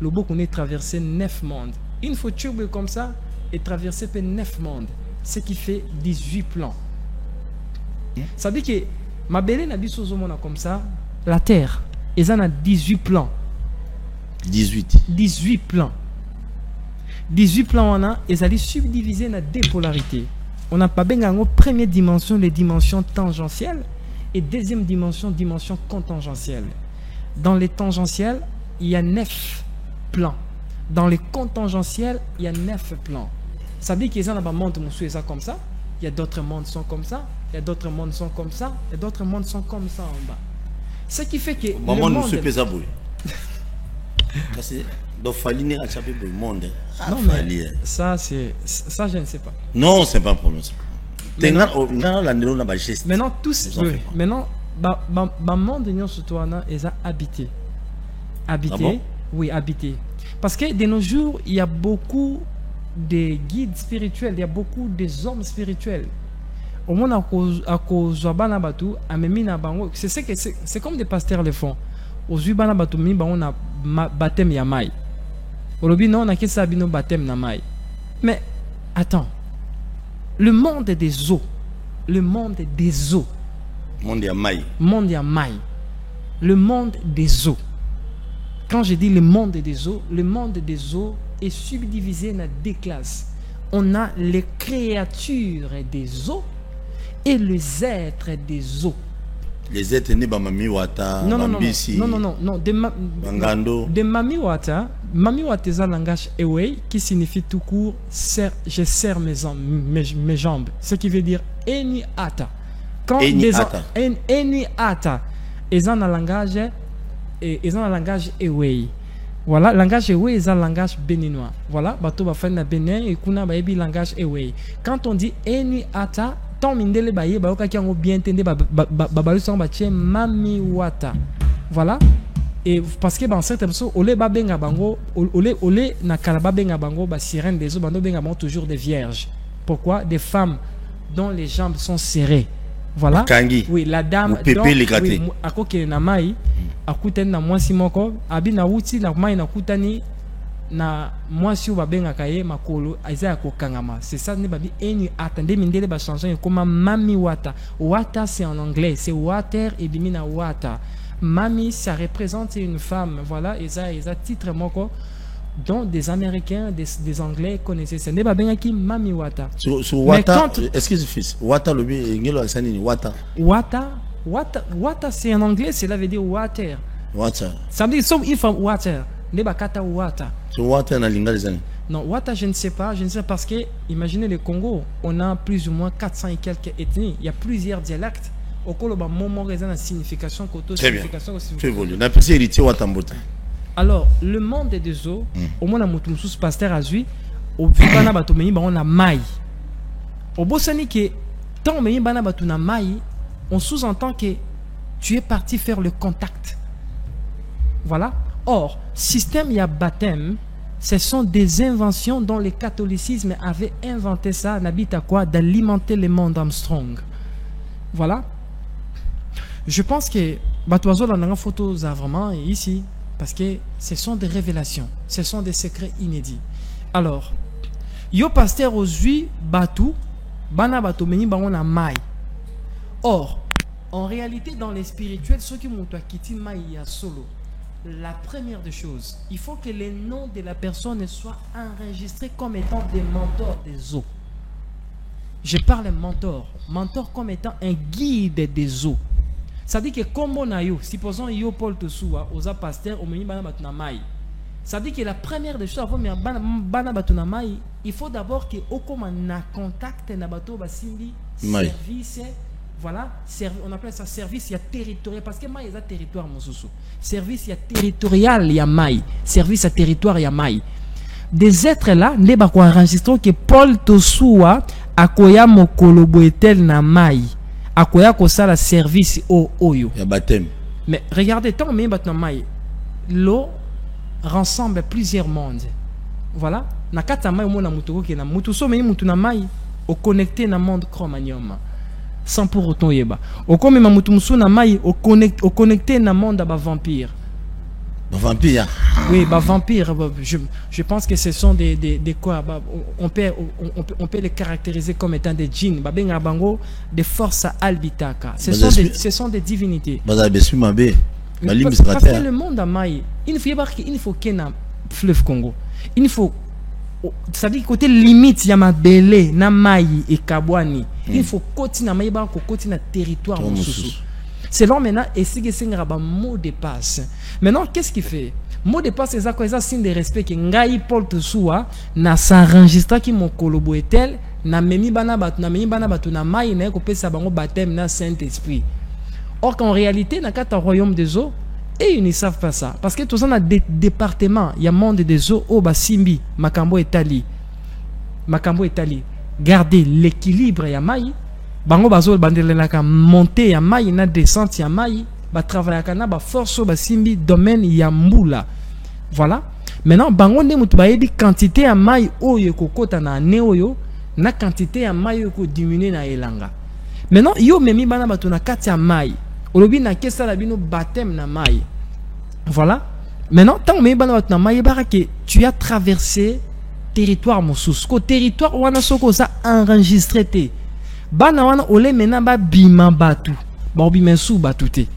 Speaker 1: le boko est traversé 9 mondes. Une fois chebo comme ça et traversé 9 mondes, ce qui fait 18 plans. Ça veut dire que ma belle n'a biso comme ça, la terre, ils en a 18 plans. 18 plans. 18 plans on a, ils allaient subdiviser dans deux polarités. On n'a pas bien en première dimension, les dimensions tangentielles, et deuxième dimension, dimension contangentielle. Dans les tangentielles, il y a 9 plans. Dans les contangentielles, il y a 9 plans. Ça veut dire qu'ils en ont un monde comme ça, il y a d'autres mondes sont comme ça, il y a d'autres mondes sont comme ça, et d'autres mondes sont comme ça en bas. Ce qui fait que
Speaker 2: maman nous se pèse à bout. Donc fallait accepter le monde.
Speaker 1: Non mais ça je ne sais pas.
Speaker 2: Non, c'est pas un problème.
Speaker 1: Maintenant tous maintenant monde union sur toi est habité. Habité. Ah bon? Oui, habité. Parce que de nos jours, il y a beaucoup de guides spirituels, il y a beaucoup des hommes spirituels. Au moins à cause bana batu amemina bango, c'est comme des pasteurs le font. Aux bana batu mi bango na baptême ya mai. Olobi non na kesa bino baptême na mai. Mais attends. Le monde des eaux. Le monde des eaux.
Speaker 2: Monde ya mai.
Speaker 1: Monde ya mai. Le monde des eaux. Quand je dis le monde des eaux est subdivisé en deux classes. On a les créatures des eaux et les êtres des eaux.
Speaker 2: Les êtres nés par Mami Wata, Mambisi.
Speaker 1: Non. De Mami Wata c'est un langage Ewe qui signifie tout court je serre mes jambes. Ce qui veut dire Eni Ata. Quand Eni Ata est un langage Ewe. Voilà, langage Ewe est un langage béninois. Voilà, bato ba fait na Bénin et kuna ba ebi langage Ewe. Quand on dit Eni Ata, tant mindele baye ba oka ki ngo bien entendre ba balu son ba tie Mami Wata. Voilà. Et parce que dans certaines personnes olé ba benga bango olé na kalaba benga bango ba sirène des eaux bando benga bango toujours des vierges. Pourquoi? Des femmes dont les jambes sont serrées. Voilà.
Speaker 2: Kangi.
Speaker 1: Oui, la dame
Speaker 2: oui,
Speaker 1: akoke na mai akutani na mwasi moko abi na wuti na mai na kutani na mwasi ba benga kaye makolo aiza kokangama. C'est ça ne babi eni attendez mindele ba changer comme Mami Wata. Wata c'est en anglais, c'est water et bimina wata. Mami ça représente une femme, voilà, et ça titre moko dont des Américains, des Anglais connaissaient. Ce n'est pas bien qui Mami Wata.
Speaker 2: Sur Wata, excuse-moi, Wata le ngelo asani Wata.
Speaker 1: Wata c'est en anglais, cela veut dire water.
Speaker 2: Water.
Speaker 1: Ça veut dire some if water. Neba kata Wata.
Speaker 2: Sur Wata na linga les années.
Speaker 1: Non, Wata je ne sais pas parce que imaginez le Congo, on a plus ou moins 400 et quelques ethnies, il y a plusieurs dialectes. Au Koloba moment raison la signification koto signification aussi.
Speaker 2: Très bien. On a appelé héritier Watambota.
Speaker 1: Alors, le monde des eaux, au moins, on a sous pasteur azui, au Vibana Batomeni, on a maï. Au Bossani, que tant que Bana Batuna maï, on sous-entend que tu es parti faire le contact. Voilà. Or, système y a baptême, ce sont des inventions dont le catholicisme avait inventé ça, n'habite à quoi? D'alimenter le monde Armstrong. Voilà. Je pense que Batoiseau, dans la photo, vraiment ici. Parce que ce sont des révélations, ce sont des secrets inédits. Alors, yo pasteur aujourd'hui batu, bana batu meni bango mai. Or, en réalité, dans les spirituels, ceux qui m'ont quitté mai ya solo. La première des choses, il faut que les noms de la personne soient enregistrés comme étant des mentors des eaux. Je parle mentor comme étant un guide des eaux. Ça dit que comme on a eu, supposons yo Paul Tosoua, aux pasteur, au meni bana batuna mai. Ça dit que la première des choses avant mais bana batuna mai, il faut d'abord que okoma na contact na bato basimbi service. Voilà, on appelle ça service, il y a territorial, parce que Maï, il y a territoire, mon sousou. Service, il y a territorial, il y a Maï. Service à territoire, il y a Maï. Des êtres là, ne pas enregistrer que Paul Tosoua, akoya mokolo boetel na Maï. Akoya kosala service au Oyo.
Speaker 2: Il y a baptême.
Speaker 1: Mais regardez, tant même na Maï, l'eau rassemble plusieurs mondes. Voilà, na kata Maï, on a mutoko qui na mutuso, mais mutu na Maï, au connecté na monde chromanium. Sans pour autant yeba. Au comme mamutumusu na mai au connecté na monde ba vampire.
Speaker 2: Ba vampire.
Speaker 1: Oui, ba vampire. Je pense que ce sont des quoi on peut les caractériser comme étant des djinns. Ba benga bango des forces albitaka. Ce sont des divinités.
Speaker 2: Ba besu mabe.
Speaker 1: Parce que le monde a mai, il faut qu'il y ait un fleuve Congo. Il faut ça dit côté limite il y a ma belé na mai et kabwani. Il faut continuer à maïba ko continuer territoire mosusu. C'est là maintenant et si que c'est un mot de passe. Maintenant qu'est-ce qu'il fait? Mot de passe c'est ça signe de respect que ngai Paul Tosoua na s'enregistra qui mon kolobo etel na memi bana batu na mai na ko pesa bango baptême na Saint-Esprit. Or qu'en réalité na kata royaume des eaux et ils ne savent pas ça parce que tout ça a des départements, il y a monde des eaux au basimbi, makambo etali. Garder l'équilibre ya mai bango bazo bandelelaka monter ya mai na descente ya mai ba travailler kana ba force ba simbi domaine ya mbula. Voilà, maintenant bango ne mutu ba yedi quantité ya mai oyo kokota na ne oyo na quantité ya mai oyo ko diminuer na elanga. Maintenant yo memi bana bato na kati ya mai olobi na kesa la bino baptême na mai. Voilà, maintenant tant memi bana bato na mai ba que tu as traversé territoire mosusu ko territoire wana soko ça enregistré te bana wana ole mena ba bima batu ba bima sou batute.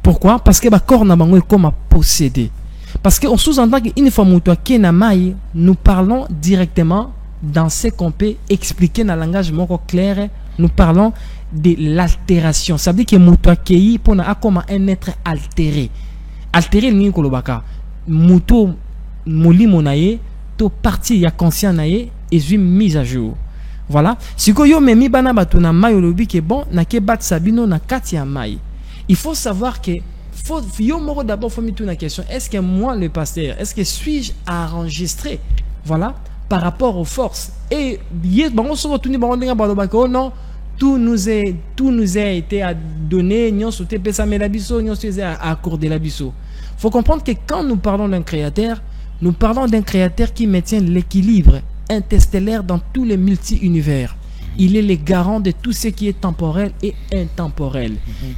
Speaker 1: Pourquoi? Parce que ba corps na bango comme à posséder. Parce que on sous-entend que une fois muto ke na mai nous parlons directement dans ce qu'on peut expliquer dans le langage moko clair, nous parlons de l'altération. Ça veut dire que muto ke pour na comme un être altéré. Altéré ni ko lobaka muto molimo naye to parti ya conscient naye et mise à jour. Voilà, si ko yo memi bana batu na mai olobi ke bon na ke bat sabino na kati ya mai. Il faut savoir que yo moro d'abord faut me poser la question, est-ce que moi le pasteur, est-ce que suis-je enregistré, voilà, par rapport aux forces et bon so tout ni bon oh non, tout nous a été donné, nous sauté pesa melabiso, nous sauté accordé la biso. Faut comprendre que quand nous parlons d'un créateur, nous parlons d'un créateur qui maintient l'équilibre interstellaire dans tous les multi-univers. Il est le garant de tout ce qui est temporel et intemporel.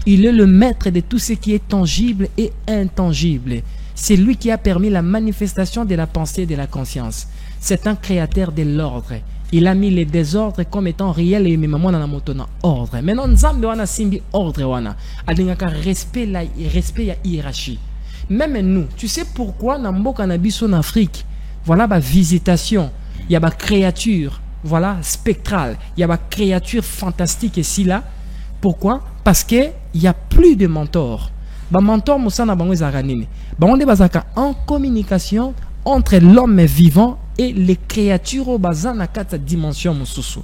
Speaker 1: Il est le maître de tout ce qui est tangible et intangible. C'est lui qui a permis la manifestation de la pensée et de la conscience. C'est un créateur de l'ordre. Il a mis les désordres comme étant réels et même moi dans la ordre. Maintenant, Nzambe wana simbi ordre wana. Alingaka respect la hiérarchie. Même nous, tu sais pourquoi dans mboka na biso en Afrique, voilà ba visitation, il y a ba créature, voilà spectrale, il y a ba créature fantastique ici là. Pourquoi? Parce que il y a plus de mentors. Ba mentor musana bango zaranine. Ba on est bazaka en communication entre l'homme vivant et les créatures au bazana kata dimension mususu.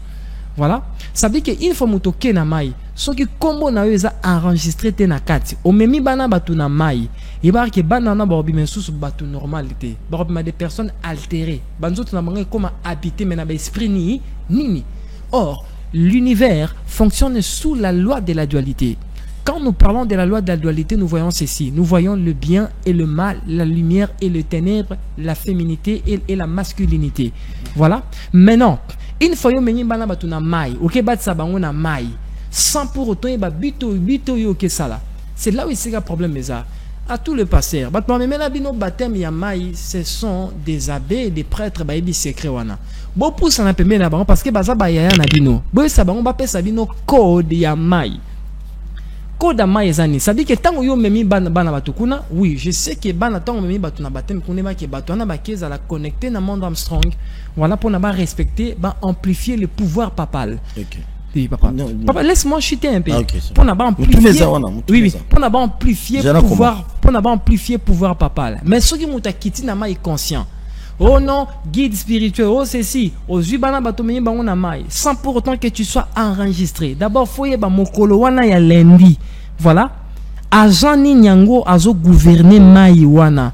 Speaker 1: Voilà, ça veut dire que une fois mutoke na mai, ce qui combo na eza enregistré te na kati. O memi bana batu na mai. Il va que bana na barobi mensusu batu normalité. Barobi ma des personnes altérées. Banzoto na bango comme habiter mais na ba esprit ni nini. Or, l'univers fonctionne sous la loi de la dualité. Quand nous parlons de la loi de la dualité, nous voyons ceci. Nous voyons le bien et le mal, la lumière et le ténèbre, la féminité et la masculinité. Voilà. Maintenant, une fois que nous avons na mai, ok, bango na mai, sans pour autant y bito yo que ça là. C'est là où il y a un problème ça. À tous les pasteurs, mais la bino baptême ya mai, ce sont des abbés et des prêtres ba ebi secret wana. Bo pour ça na pembe na bango parce que baza ba ya na bino. Bo sa bango ba pesa bino code ya mai. Code ya mai ezani. Ça dit que tant yo memi bana batukuna, oui, je sais que bana tant memi batu na baptême kunema ke batu na ba keza la connecter na monde Armstrong. Voilà pour na ba respecter, ba amplifier le pouvoir papal.
Speaker 2: Okay.
Speaker 1: Oui, papa.
Speaker 2: Non,
Speaker 1: Papa, laisse-moi chuter un peu.
Speaker 2: Ah, ok,
Speaker 1: Pour n'avoir amplifié.
Speaker 2: Oui,
Speaker 1: Oui. Pour n'avoir amplifié pouvoir. Pour n'avoir amplifié pouvoir, papa. Là. Mais ceux qui m'ont quitté n'a pas conscient. Oh non, guide spirituel, oh ceci, aux Zubana Batomeni Bangon Mai, sans pour autant que tu sois enregistré. D'abord, faut y Mokolo wana ya lundi. Voilà. Agent ni nyango azo gouverner Mai wana.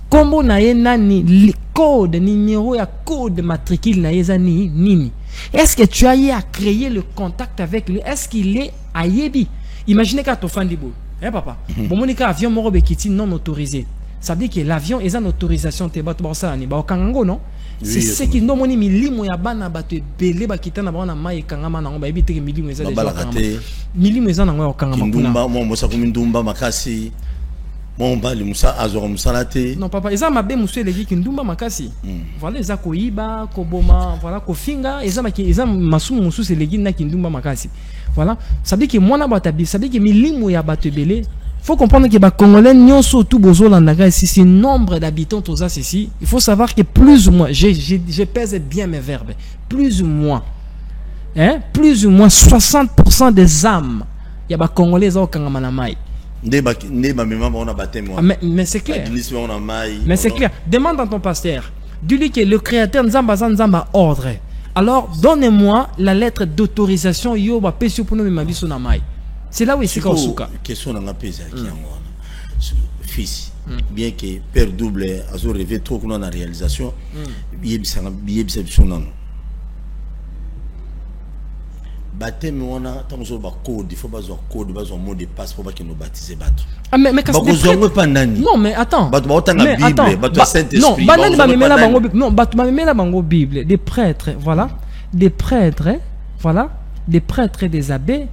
Speaker 1: Kombo na ye nani code numéro ya code matricule na yeza ni nini. Est-ce que tu as eu à créer le contact avec lui? Est-ce qu'il est à Yebi? Imaginez qu'à ton fan dibo. Eh papa, bon monika avion moro bekiti non autorisé. Ça veut dire que l'avion est en autorisation te bato ça ni ba okango non? C'est ce qui no moni milimo ya bana bato belé ba kitana ba na mai kangama na ba ebite milimo eza déjà kangama. Milimo eza na ngwa okangama kuna.
Speaker 2: Ndumba mo mosa ko ndumba makasi. Mon bali musa azoro musalate.
Speaker 1: Non papa, eza mabe musu eleki ki ndumba makasi. Voilà eza ko iba, ko boma, voilà ko finga, eza masumu musu eleki na ki ndumba makasi. Voilà, ça veut dire que moi na batabi, ça veut dire que milimo ya bato belé. Faut comprendre que les Congolais n'ont surtout besoin de si nombre d'habitants tous ça ici. Il faut savoir que plus ou moins, je pèse bien mes verbes, plus ou moins 60% des âmes, il y a des Congolais au Kangamanamai. Mais c'est clair. Mais c'est clair. Demande à ton pasteur. Dis-lui que le créateur Nzamba ordre. Alors, donnez-moi la lettre d'autorisation. Yoba Pesio pour nous m'aviser na mai. C'est là où il s'est cassé.
Speaker 2: Question dans la pèse fils, bien que père double a rêvé trop qu'on a la réalisation, il baptême on a tant que code, il faut pas avoir code, pas avoir mot de passe pour pas que nous baptiser bateau.
Speaker 1: Ah mais non mais attends. Mais attends. Non, bango Bible, des prêtres, voilà, des prêtres, voilà, des prêtres et des abbés.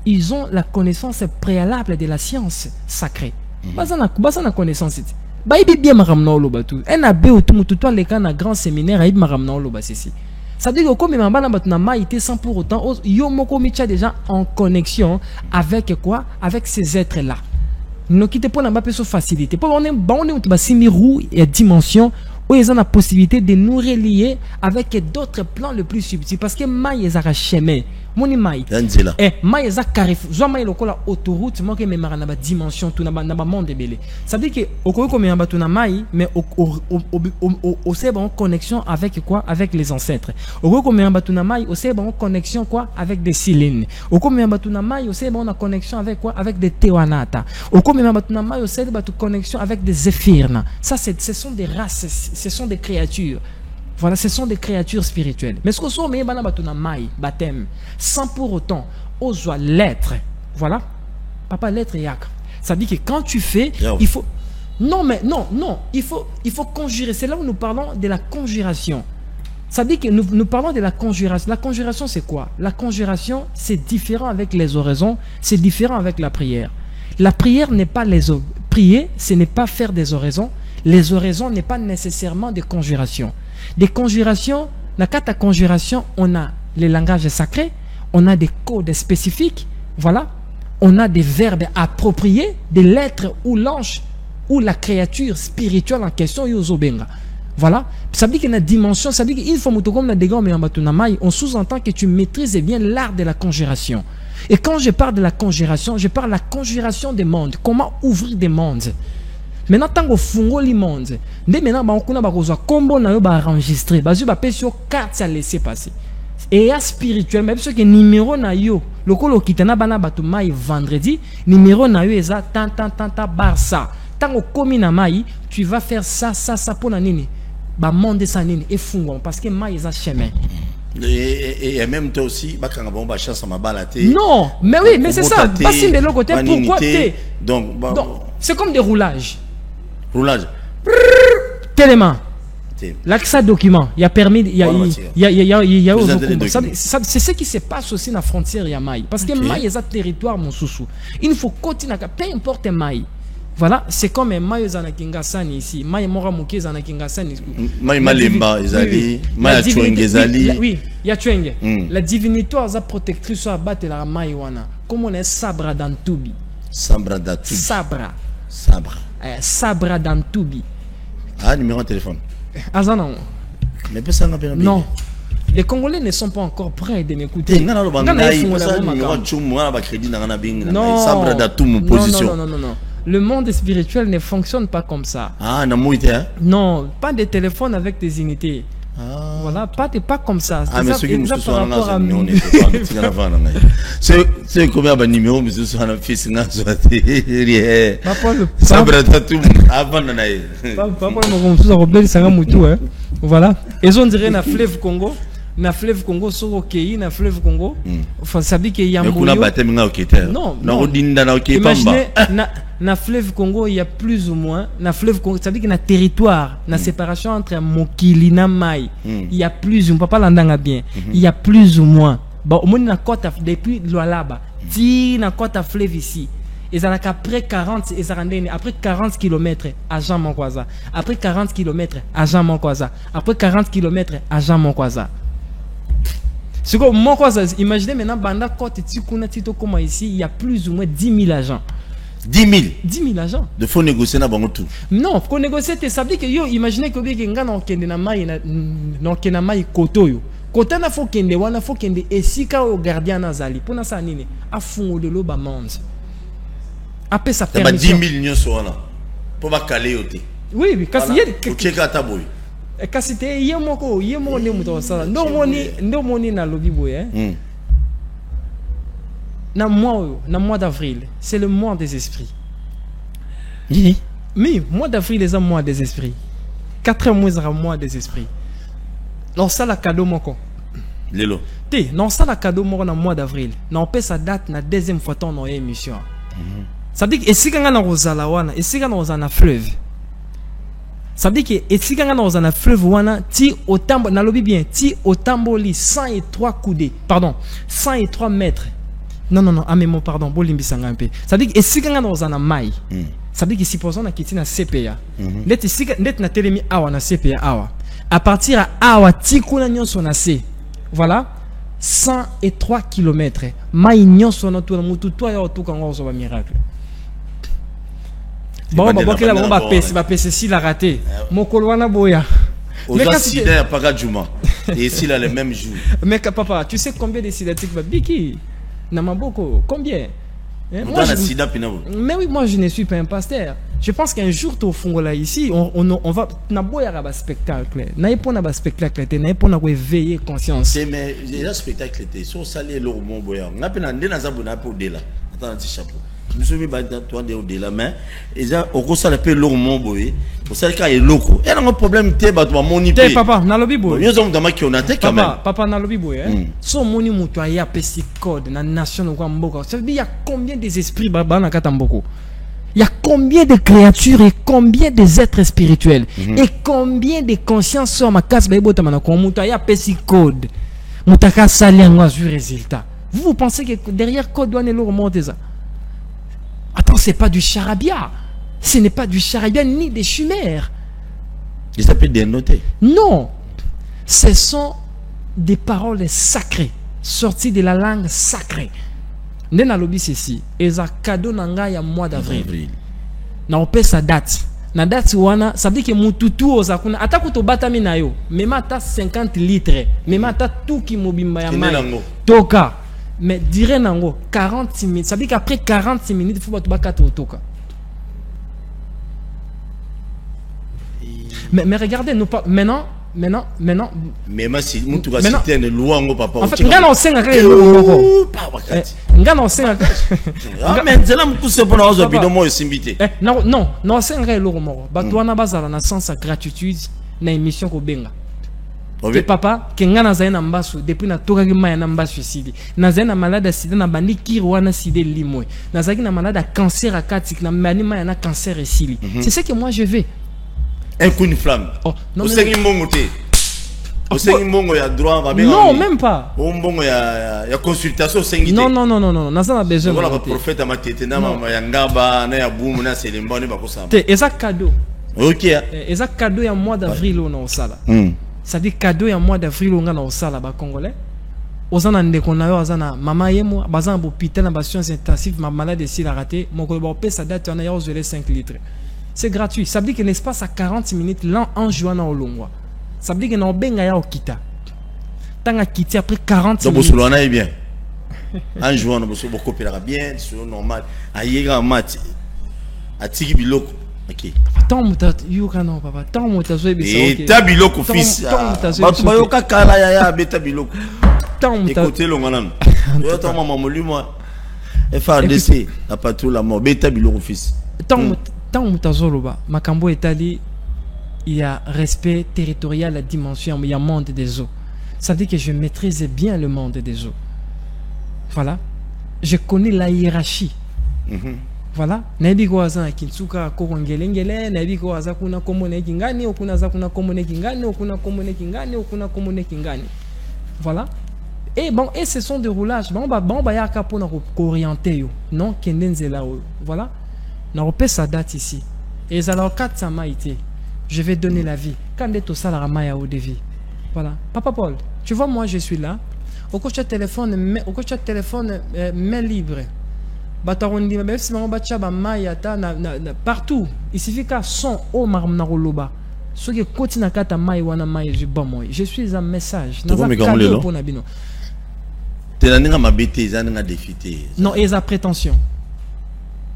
Speaker 1: Ils ont la connaissance préalable de la science sacrée. Bazana connaissance. Ba ibi bien maramna lo batu. Un abbé ou tout toi les cas na grand séminaire ibi maramna lo basisi. Ça dit que comme mambana batu na maïté sans pour autant yo moko micha déjà en connexion avec quoi? Avec ces êtres là. Nous quitte pour na ba peso facilité. Pour on est ba simiru et dimension où ils ont la possibilité de nous relier avec d'autres plans le plus subtils parce que maï ezara chemin. Moni mai mai eza carrefour zo mai lokola autoroute mo ke memara na ba dimension tout na ba monde belé ça veut dire que okoyo ko memba tout na mai mais au c'est bon connexion avec quoi avec les ancêtres okoyo ko memba tout na mai au c'est bon connexion quoi avec des silines okoyo memba tout na mai au c'est bon connexion avec quoi avec des tewanata okoyo memba tout na mai au c'est bon connexion avec des zéphirnes ça ce sont des races ce sont des créatures. Voilà, ce sont des créatures spirituelles. Mais ce que sont mes banabatouna maï, baptême, sans pour autant oser l'être. Voilà, papa l'être yak. Ça dit que quand tu fais, il faut. Non, mais non, il faut conjurer. C'est là où nous parlons de la conjuration. Ça dit que nous parlons de la conjuration. La conjuration, c'est quoi? La conjuration, c'est différent avec les oraisons, c'est différent avec la prière. La prière n'est pas prier, ce n'est pas faire des oraisons. Les oraisons n'est pas nécessairement des conjurations. Des conjurations, la carte à conjuration, on a les langages sacrés, on a des codes spécifiques, voilà, on a des verbes appropriés, des lettres ou l'ange ou la créature spirituelle en question, yozobenga. Voilà, ça veut dire qu'il y a une dimension, ça veut dire qu'il faut on sous-entend que tu maîtrises bien l'art de la conjuration. Et quand je parle de la conjuration, je parle de la conjuration des mondes, comment ouvrir des mondes. Maintenant, tant que fungo li monde, dès maintenant, on a besoin combo na yo ba enregistrer, bazu ba pesio carte à laisser passer. Et ya spirituel, même ce que numéro na yo, le kolo kitana bana batu mai vendredi, numéro na yo eza tant barça. Tant que komi na mai, tu vas faire ça pour na nini. Ba monde ça nini et fungo parce que mai eza chemin.
Speaker 2: Et même toi aussi, bah chance à ma balade.
Speaker 1: Non, mais oui, mais c'est ça. Bassin de l'autre côté, pourquoi t'es
Speaker 2: donc
Speaker 1: c'est comme des roulages.
Speaker 2: Roulage.
Speaker 1: Tellement. L'accès document, il y a permis, il y a c'est ce qui se passe aussi dans la frontière Yamaï. Parce que Maï est un territoire, mon sousou. Il faut continuer, peu importe Maï. Voilà, c'est comme Maï Zanakingasani ici. Maï Moramouké Zanakingasani.
Speaker 2: Maï Malemba, Ezali. Maï Choueng, Ezali.
Speaker 1: Oui, il y a Choueng. La divinité a protectrice sur la batte la Maï Wana. Comme on est Sabra dans Toubi.
Speaker 2: Sabra dans Toubi.
Speaker 1: Sabra dans Toubi.
Speaker 2: Ah, numéro de téléphone.
Speaker 1: Azana.
Speaker 2: Mais personne n'a bien.
Speaker 1: Non. Les Congolais ne sont pas encore prêts de m'écouter.
Speaker 2: Non, non, non,
Speaker 1: non. Le monde spirituel ne fonctionne pas comme ça.
Speaker 2: Ah,
Speaker 1: non, pas de téléphone avec des unités. Ah. Voilà, pas comme ça.
Speaker 2: Ah, mais ce qui nous sont par rapport à nous, c'est combien de numéros, mais ce sont un fils, n'a pas
Speaker 1: voilà. Et on dirait na fleuve Congo. Na fleuve Congo sur OK, na fleuve Congo. Enfin, ça dit qu'il y a non, imaginez, na fleuve Congo, il y a plus ou moins, na fleuve Congo, ça dit qu'il y a un territoire, na séparation entre Mokili na Mai. Il y a plus ou moins, papa l'andanga bien. Il y a plus ou moins. Bon, au moins na côte depuis Lualaba, ti na côte fleuve ici. Ils ont après 40 km à Jean Monkwaza. Après 40 km à Jean Monkwaza. Après 40 km à Jean Monkwaza. C'est comme Monkwaza, imaginez maintenant, Banda Côte Tikuna Tito comme ici, il y a plus ou moins 10 000 agents.
Speaker 2: 10 000
Speaker 1: agents.
Speaker 2: De faut négocier na bango tout.
Speaker 1: Non, faut négocier, ça veut dire que yo imaginez que bien nga na kende na mai na kende na mai koto yo. Kota na faut kende wana faut kende esika au gardien na zali. Pona sa nini? Afungo de lo ba monde. Après sa permission.
Speaker 2: 10 000 sur là. Pour pas caler au thé.
Speaker 1: Oui, parce qu'il y a des.
Speaker 2: Kasi
Speaker 1: te yemoko ne muto sala. Ndo moni na lobby boy na mois d'avril, c'est le mois des esprits.
Speaker 2: Oui.
Speaker 1: Mais mois d'avril les mois des esprits. 4 mois sera mois des esprits. Non ça la cadeau moko.
Speaker 2: Lelo.
Speaker 1: Te non ça la cadeau moko na mois d'avril. Non paie sa date na deuxième fois ton no émission. Ça veut dire que si quand on a rozala wana, et si quand on a un fleuve. Ça veut dire que si quand on a un fleuve wana, ti otambo na lobi bien, ti otamboli 103 coudées, pardon, 103 mètres. Non, amemo pardon, bolimbi sanga un peu. Ça veut dire que si quand on a un mai, ça veut dire que si posons na kiti na CPA. Net si net na telemi awa na CPA awa. À partir à awa ti kuna nyonso na C. Voilà. 103 km. Mai nyonso na to na mutu to ya to kango zo ba miracle. Bon, on va passer si la raté. Mokolo wana boya.
Speaker 2: Aux accidents pas Juma. Et ici là le même jour.
Speaker 1: Mais papa, tu sais combien de sidatiques va biki? Namaboko, combien?
Speaker 2: Moi,
Speaker 1: mais oui, moi je ne suis pas un pasteur. Je pense qu'un jour au fond là ici, on va na boya ba spectacle. Na epona ba spectacle, na epona ko éveiller conscience.
Speaker 2: Mais le spectacle était sur salé le mon boya. On a peine na zabona pour de là. Attends un petit chapeau. Je suis bien toi de la main et ça au cours ça l'appelle l'eau mon boy pour ça qu'il y a loco et un problème t'es bah toi mon
Speaker 1: ipé papa na lobby boy
Speaker 2: nous sommes dans ma qui on a quand même
Speaker 1: papa na lobby boy so moni muto ya pesi code na nation kwa mboka ça veut dire il y a combien des esprits baba na katamboko il y a combien de créatures et combien des êtres spirituels et combien de consciences sur ma casse ba ibota mana kwa muto ya pesi code mutaka sali ngwa sur résultat vous pensez que derrière code doit ne le remonter ça? Attends, c'est pas du charabia. Ce n'est pas du charabia ni des chimères.
Speaker 2: Il s'appelle des notés.
Speaker 1: Non. Ce sont des paroles sacrées, sorties de la langue sacrée. Nena lobi ceci. Eza cadeau nanga ya mois d'avril. Na opé sa date. Na date wana, ça veut dire que mututu ozakuna. Atako to batami na yo. Mema ta 50 litres. Mema ta tout qui mobimba ya mai. Toka. Mais dirait nango 46 minutes, ça veut dire qu'après 46 minutes, il faut battre 4 autoka. Mais regardez, nous pas maintenant. Mais
Speaker 2: moi si mon tu vas citer une loi ngo papa.
Speaker 1: En fait, ngana osenga ka loko. Ngana osenga.
Speaker 2: Ah mais nzela mukuse pona ozo bidomo esimbité.
Speaker 1: Non, osenga ka loko moko. Batwana bazala na sans gratitude na émission ko benga. Et papa, kengana zaina mbasu depuis na toka ki maya na mbasu sidi. Na zaina malade sida na bandi kirwana sidi limwe. Na zaki na malade cancer akatik na mani maya na cancer esili. C'est ce que moi je veux.
Speaker 2: Un coup de flamme.
Speaker 1: Oh, non.
Speaker 2: Osengi mbongo te. Osengi mbongo ya droit va bien.
Speaker 1: Non, même pas.
Speaker 2: Mbongo ya consultation osengi te.
Speaker 1: Non. Na ça na besoin.
Speaker 2: Voilà le prophète a matete na ya ngaba na ya bumu na selemba ne bakosamba.
Speaker 1: Te eza cadeau.
Speaker 2: OK.
Speaker 1: Eza cadeau ya mois d'avril on a osala. Ça dit cadeau ya mois d'avril on a osala ba congolais. Ozana ndeko na yo azana mama yemo bazana hôpital na ba soins intensifs ma malade si la raté moko ba pesa date on a yo 5 litres. C'est gratuit. Ça veut dire que l'espace à 40 minutes là en jouant au longwa. Ça veut dire que na benga ya okita. tant à quitter après 40
Speaker 2: donc
Speaker 1: minutes.
Speaker 2: Bosolo est bien. Un joueur on Bosolo coopérer bien, c'est normal. Ayega match a tiki biloko. OK.
Speaker 1: Tant muta yuka non papa, tant muta zo ebisa
Speaker 2: Et
Speaker 1: OK.
Speaker 2: tabiloko fils. Batu bayoka kala ya beta biloko.
Speaker 1: Tant muta
Speaker 2: Écoutez le ngana. Yo to maman molimo. FRDC la patrouille la mort beta biloko fils.
Speaker 1: Tant muta zo loba, makambo etali il y a respect territorial, la dimension, il y a monde des eaux. Ça veut dire que je maîtrise bien le monde des eaux. Voilà. Je connais la hiérarchie. Voilà. Nabi ko aza kinsuka ko ngelengele, nabi ko aza kuna komone kingani, okuna za kuna komone kingani, okuna komone kingani, okuna komone kingani. Voilà. Et bon, et ce sont des roulages. Bon ba ya ka pona ko orienter yo. Non, kendenze là. Voilà. Na repère sa date ici. Et ça leur 4 sama été. Je vais donner la vie. Quand est au salaire maya au devis. Voilà. Papa Paul, tu vois, moi je suis là. Au coach de téléphone, main libre. Batarondi, même si maman bacha ba maya ta partout. Il suffit qu'à son au marmnaroloba. Ce qui continue à kata maya wana maya je bon moi. Je suis un message.
Speaker 2: Tu vois mais comment le nom? Tu n'as pas ma bêtise, tu n'as défité.
Speaker 1: Non, et sa prétention.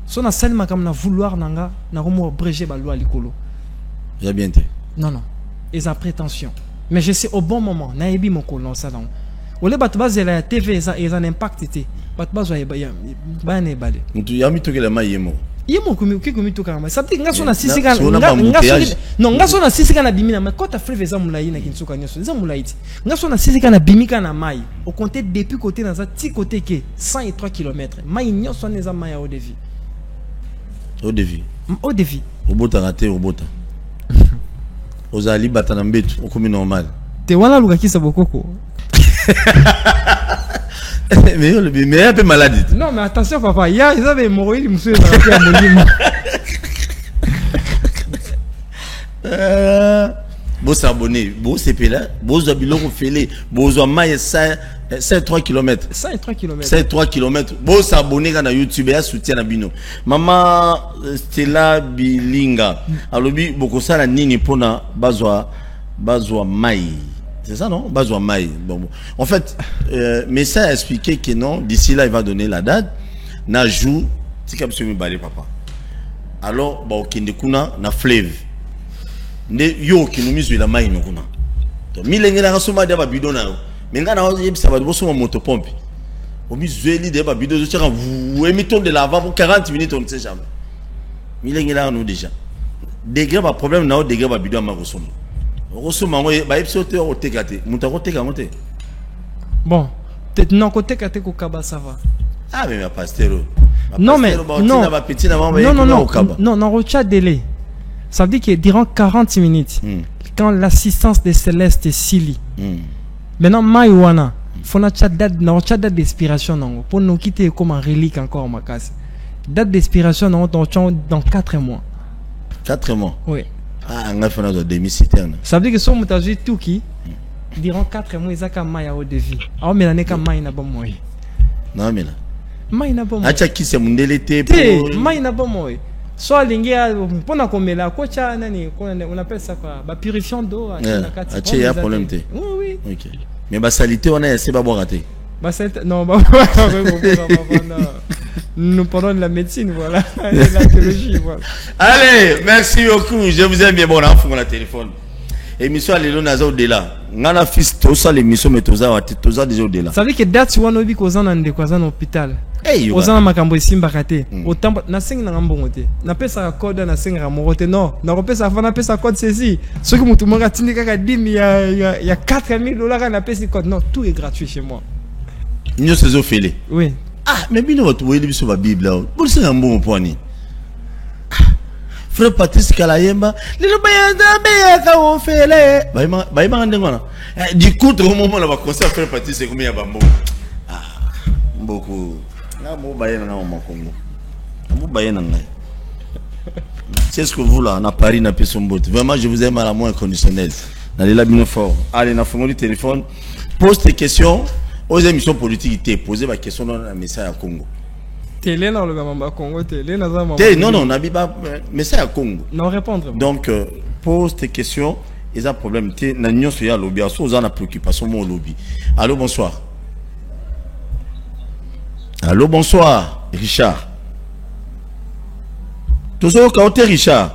Speaker 1: So na seulement comme na vouloir nanga na romo bréger ba loi likolo.
Speaker 2: J'ai bien été.
Speaker 1: Non, non. Ils ont prétention. Mais je sais au bon moment. Naïbi mon colon salon. Ou les batubas de la TV, ils ont un impact. Batubas ou ba ne balé.
Speaker 2: Tu as mis tout que la maille yemo.
Speaker 1: Yemo comme tout carrément. Ça dit ngaso na sisi kana. Non, ngaso na sisi kana bimina. Mais quand tu as fait les amulaï na kinsuka nyoso, les amulaï. Ngaso na sisi kana bimika na maille. Au compter depuis côté dans un petit côté qui 103 km. Maille nyoso les amaille au devis.
Speaker 2: Au devis.
Speaker 1: Au devis.
Speaker 2: Au bota raté au bota. Aux ali batanambetu au comme normal.
Speaker 1: Te wala luka kisa bokoko.
Speaker 2: Mais un peu maladie.
Speaker 1: Non mais attention papa, il y a ils avaient hémorroïdes monsieur dans la molimo.
Speaker 2: Beau s'abonner, beau CP là, beau zabiloko félé, beau zamaye 3 km.
Speaker 1: 103 km.
Speaker 2: 3 km. Beau s'abonner quand YouTube et soutien na bino. Maman Stella Bilinga. Alobi boko sala nini pona bazwa mai. C'est ça non? Bazwa mai. Bon. En fait, mais ça a expliqué que non, d'ici là il va donner la date. Na jour, c'est comme si me balé papa. Alors, ba okende kuna na fleuve. Ne yo ki no mizu la mai no kuna. To milenge na kasoma de ba bidon na. Menga na yebisa ba boso moto pompe. O mizu li de ba bidon zo tchaka vous émettons de l'avant pour 40 minutes on ne sait jamais. Milenge na no déjà. Degré ba problème na o degré ba bidon ma kosoma. Kosoma ngo ba yebisa te o tekate. Muta ko teka ngote.
Speaker 1: Bon, peut-être non côté kate ko kaba ça va.
Speaker 2: Ah mais ma pasteur.
Speaker 1: Non mais non. Non, recha délai. Ça veut dire que durant 40 minutes, quand l'assistance des célestes est Sili, maintenant, Maïwana, il faut une date d'expiration pour nous quitter comme un relique encore, ma casse. Date d'expiration dans 4 mois.
Speaker 2: 4 mois?
Speaker 1: Oui.
Speaker 2: Ah, on a fait notre demi-citerne.
Speaker 1: Ça veut dire que si on a vu tout qui, durant 4 mois, ils ont Maïa au défi. Alors, mais l'année quand Maïa n'a pas moyen.
Speaker 2: Non, mais là.
Speaker 1: Maïa n'a pas moyen.
Speaker 2: Acha qui s'est mondé
Speaker 1: Maïa n'a pas moyen. Soit l'ingia pour na komela kocha nani on appelle ça quoi ba purifiant d'eau à
Speaker 2: Kati. Il y a problème té.
Speaker 1: Oui.
Speaker 2: OK. Mais ba salité on a essayé pas boire raté.
Speaker 1: Ba salité non nous parlons de la médecine voilà, de la théologie voilà.
Speaker 2: Allez, merci beaucoup. Je vous aime bien bon enfant la téléphone. Émission à l'élo nazo de là. Ngana fils to ça l'émission mais toza déjà au delà.
Speaker 1: Ça veut dire que date wana obi ko zana ndeko zana hôpital. Ozana makambo isimba kate otambo na sengi na ngambongo te na pesa code na sengi ra morote non na repesa fa na pesa code saisi ce que mutu monga tindi kaka dimi ya 4000 $ na pesa code non tout est gratuit chez moi
Speaker 2: nyo sezo félé
Speaker 1: oui
Speaker 2: ah mais bino watu weli biso ba bible là pour ça ngambongo poni frère Patrice Kalayemba lelo bayanda ka on félé bayima ndengona du coup au moment là ba concert frère Patrice comme ya bambo ah beaucoup. C'est ce que vous là, on a Paris, on a Pessombout. Vraiment, je vous aime à la moins inconditionnelle. Allez là, bien fort. Allez, on a fait mon téléphone. Pose tes questions aux émissions politiques. Posez ma question dans le message à Congo.
Speaker 1: Télé dans le Gamba Congo, télé dans le
Speaker 2: non, on n'a pas message à Congo.
Speaker 1: Non, répondre.
Speaker 2: Donc, pose tes questions ils ont problème té na nyonso ya lobby aso aux na préoccupation mon lobby. Allô bonsoir. Allô bonsoir Richard. Toujours côté Richard.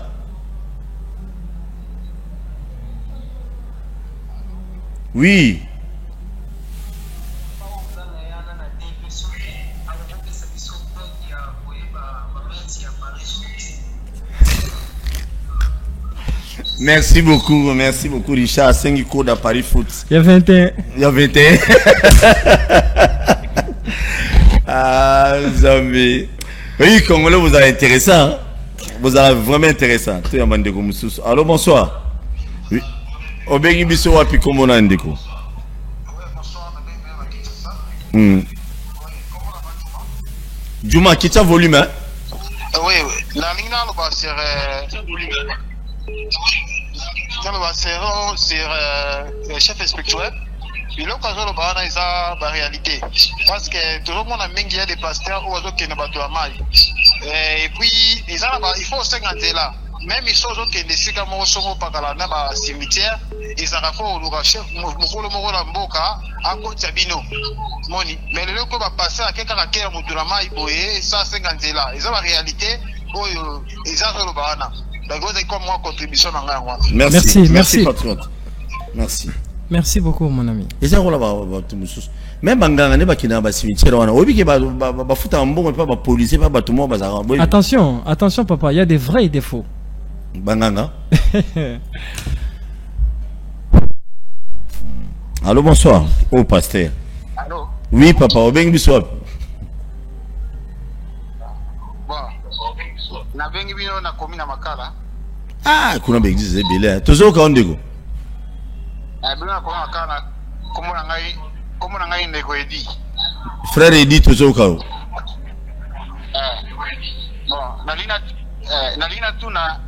Speaker 2: Oui. Merci beaucoup Richard. 5 cours à Paris Foot.
Speaker 1: Il y a 21.
Speaker 2: Il y a 21. Ah, Zambé. Oui, Congolais, vous êtes intéressant. Hein? Vous êtes vraiment intéressant. Allô, bonsoir. Oui. Obengi biso wapi kombo na ndeko. Juma, qui t'a volume, hein?
Speaker 3: Oui, la ligne là, on va sur chef inspecteur. Et l'occasion de parler de la réalité. Parce que tout le monde a mis des pasteurs ou qui ne battent pas. Et puis, il faut 50 là. Même ils sont qui ne sont pas dans le cimetière. Ils ont fait le chef, le Mboka, à côté de Bino. Mais le local va passer à quelqu'un qui a fait le ça 50 là. Ils ont la réalité. Ils ont le barana.
Speaker 2: Merci patriote. Merci.
Speaker 1: Merci beaucoup mon ami.
Speaker 2: Et ça même banganga ne bakina ba cimetière wana obi ke ba futa mbongo pas ba policier pas ba tout monde bazara.
Speaker 1: Attention papa, il y a des vrais et des faux.
Speaker 2: Banganga. Allô bonsoir. Oh pasteur.
Speaker 3: Allô.
Speaker 2: Oui papa, obengi biso.
Speaker 3: Na bengi bino na komi na makala.
Speaker 2: Ah, kuna be existe belé. Tozo ka ondeko.
Speaker 3: Bino na komi makala. Komo na ngai ndeko Edi.
Speaker 2: Frère Edi tozo ka.
Speaker 3: Bon, na lina tuna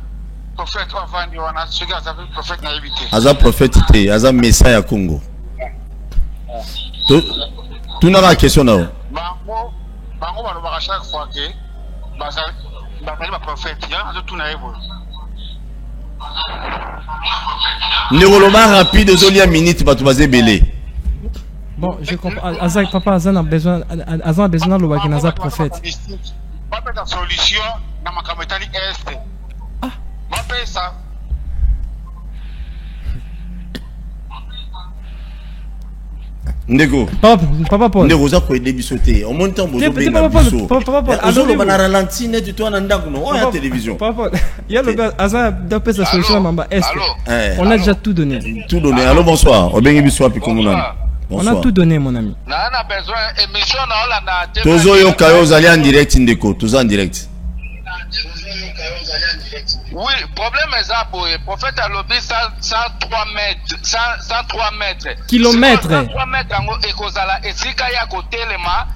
Speaker 3: prophète wafandi wana suga za prophète na éviter.
Speaker 2: Aza prophète te, aza messiah ya Congo. Tuna la question na.
Speaker 3: Bango ba chaque fois que ba prophète ya tout na evo.
Speaker 2: Neuroloba rapide zolia minute batu bazé belé.
Speaker 1: Bon, je comprends. Azak papa Azan a besoin de l'oba qui n'a prophète.
Speaker 3: Pas de solution dans ma camétali est. Ah, ma paix ça.
Speaker 2: Ndeko.
Speaker 1: Papa Paul.
Speaker 2: Ndeko za ko aider bisoté. On monte en bozo benga biso. Papa. Azolo bana ralenti net toi na ndako no. On a télévision.
Speaker 1: Papa. Il y a le gars Azan d'après sa solution mamba est. On a déjà tout donné.
Speaker 2: Tout donné. Allô bonsoir. Obengi biso api komuna.
Speaker 1: On a tout donné mon ami.
Speaker 3: On a besoin émission na na.
Speaker 2: Tozo yo kayo zali en direct ndeko. Tozo en direct.
Speaker 3: Oui, problème est ça pour le prophète a lobby 103 mètres, 103 mètres.
Speaker 1: Kilomètres.
Speaker 3: 103 mètres et kozala esika ya côté lema.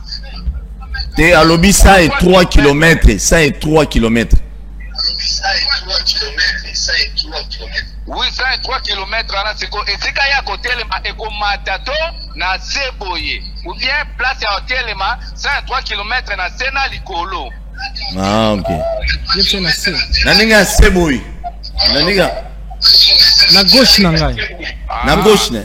Speaker 2: Te a lobby 103 km, 103 km.
Speaker 3: Oui, 103 km là c'est quoi esika ya côté lema eko matato na seboye. Ou bien place ya côté lema 103 km na sena likolo.
Speaker 2: Ah, ok.
Speaker 1: Naninga
Speaker 2: seboy. Naninga.
Speaker 1: Na gauche nangai.
Speaker 2: Na gauche ne.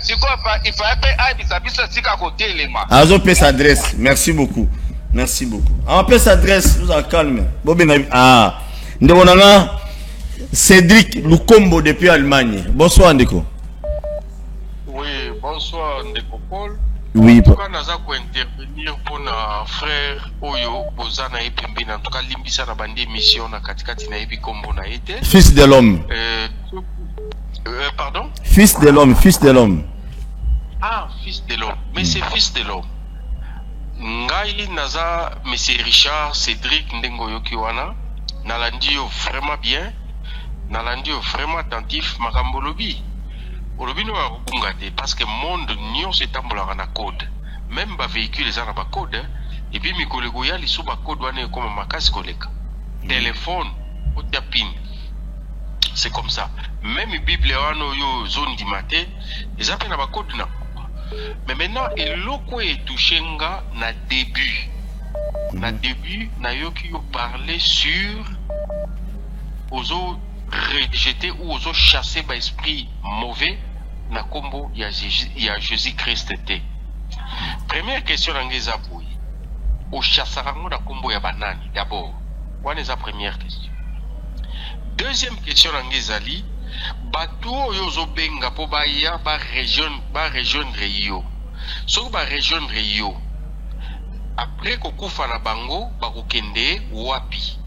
Speaker 3: Si quoi il faut appeler bisa sika côté lema.
Speaker 2: Azo paie sa adresse. Merci beaucoup. Merci beaucoup. On paie sa adresse, vous en calme. Ah. Ndonanga Cédric Lukombo depuis Allemagne. Bonsoir Ndeko.
Speaker 3: Oui, bonsoir Ndeko Paul.
Speaker 2: Oui,
Speaker 3: papa. Naza ko intervenir pour na frère Oyo Bozana et Pembe en tout cas limbisa na bande émission na katikati na ebi kombo na été.
Speaker 2: Fils de l'homme.
Speaker 3: Pardon?
Speaker 2: Fils de l'homme, fils de l'homme.
Speaker 3: Ah, fils de l'homme. Mais c'est fils de l'homme. Ngai naza monsieur Richard Cédric Ndengo Yokiwana nalandio vraiment bien. Nalandio vraiment attentif makambo lobi. Olobi no akubunga te parce que monde nyonso etambolaka na code. Même ba véhicule eza na ba code et puis mikoleko ya liso ba code wana ekoma makasi koleka. Téléphone otia pin. C'est comme ça. Même Bible wana yo zone du matin, eza pe na ba code na. Mais maintenant eloko e touchenga na début. Na début na yoki yo parler sur ozo rejeter ou ozo chasser ba esprit mauvais na kombo ya Jésus-Christ te. Première question nangeza boy. O chasarango na kombo ya banani d'abord. Wana eza première question. Deuxième question nangezali bato oyo zo benga po ba ya ba rejoindre yo. Soko ba rejoindre yo. Après kokufa na bango ba kokende wapi?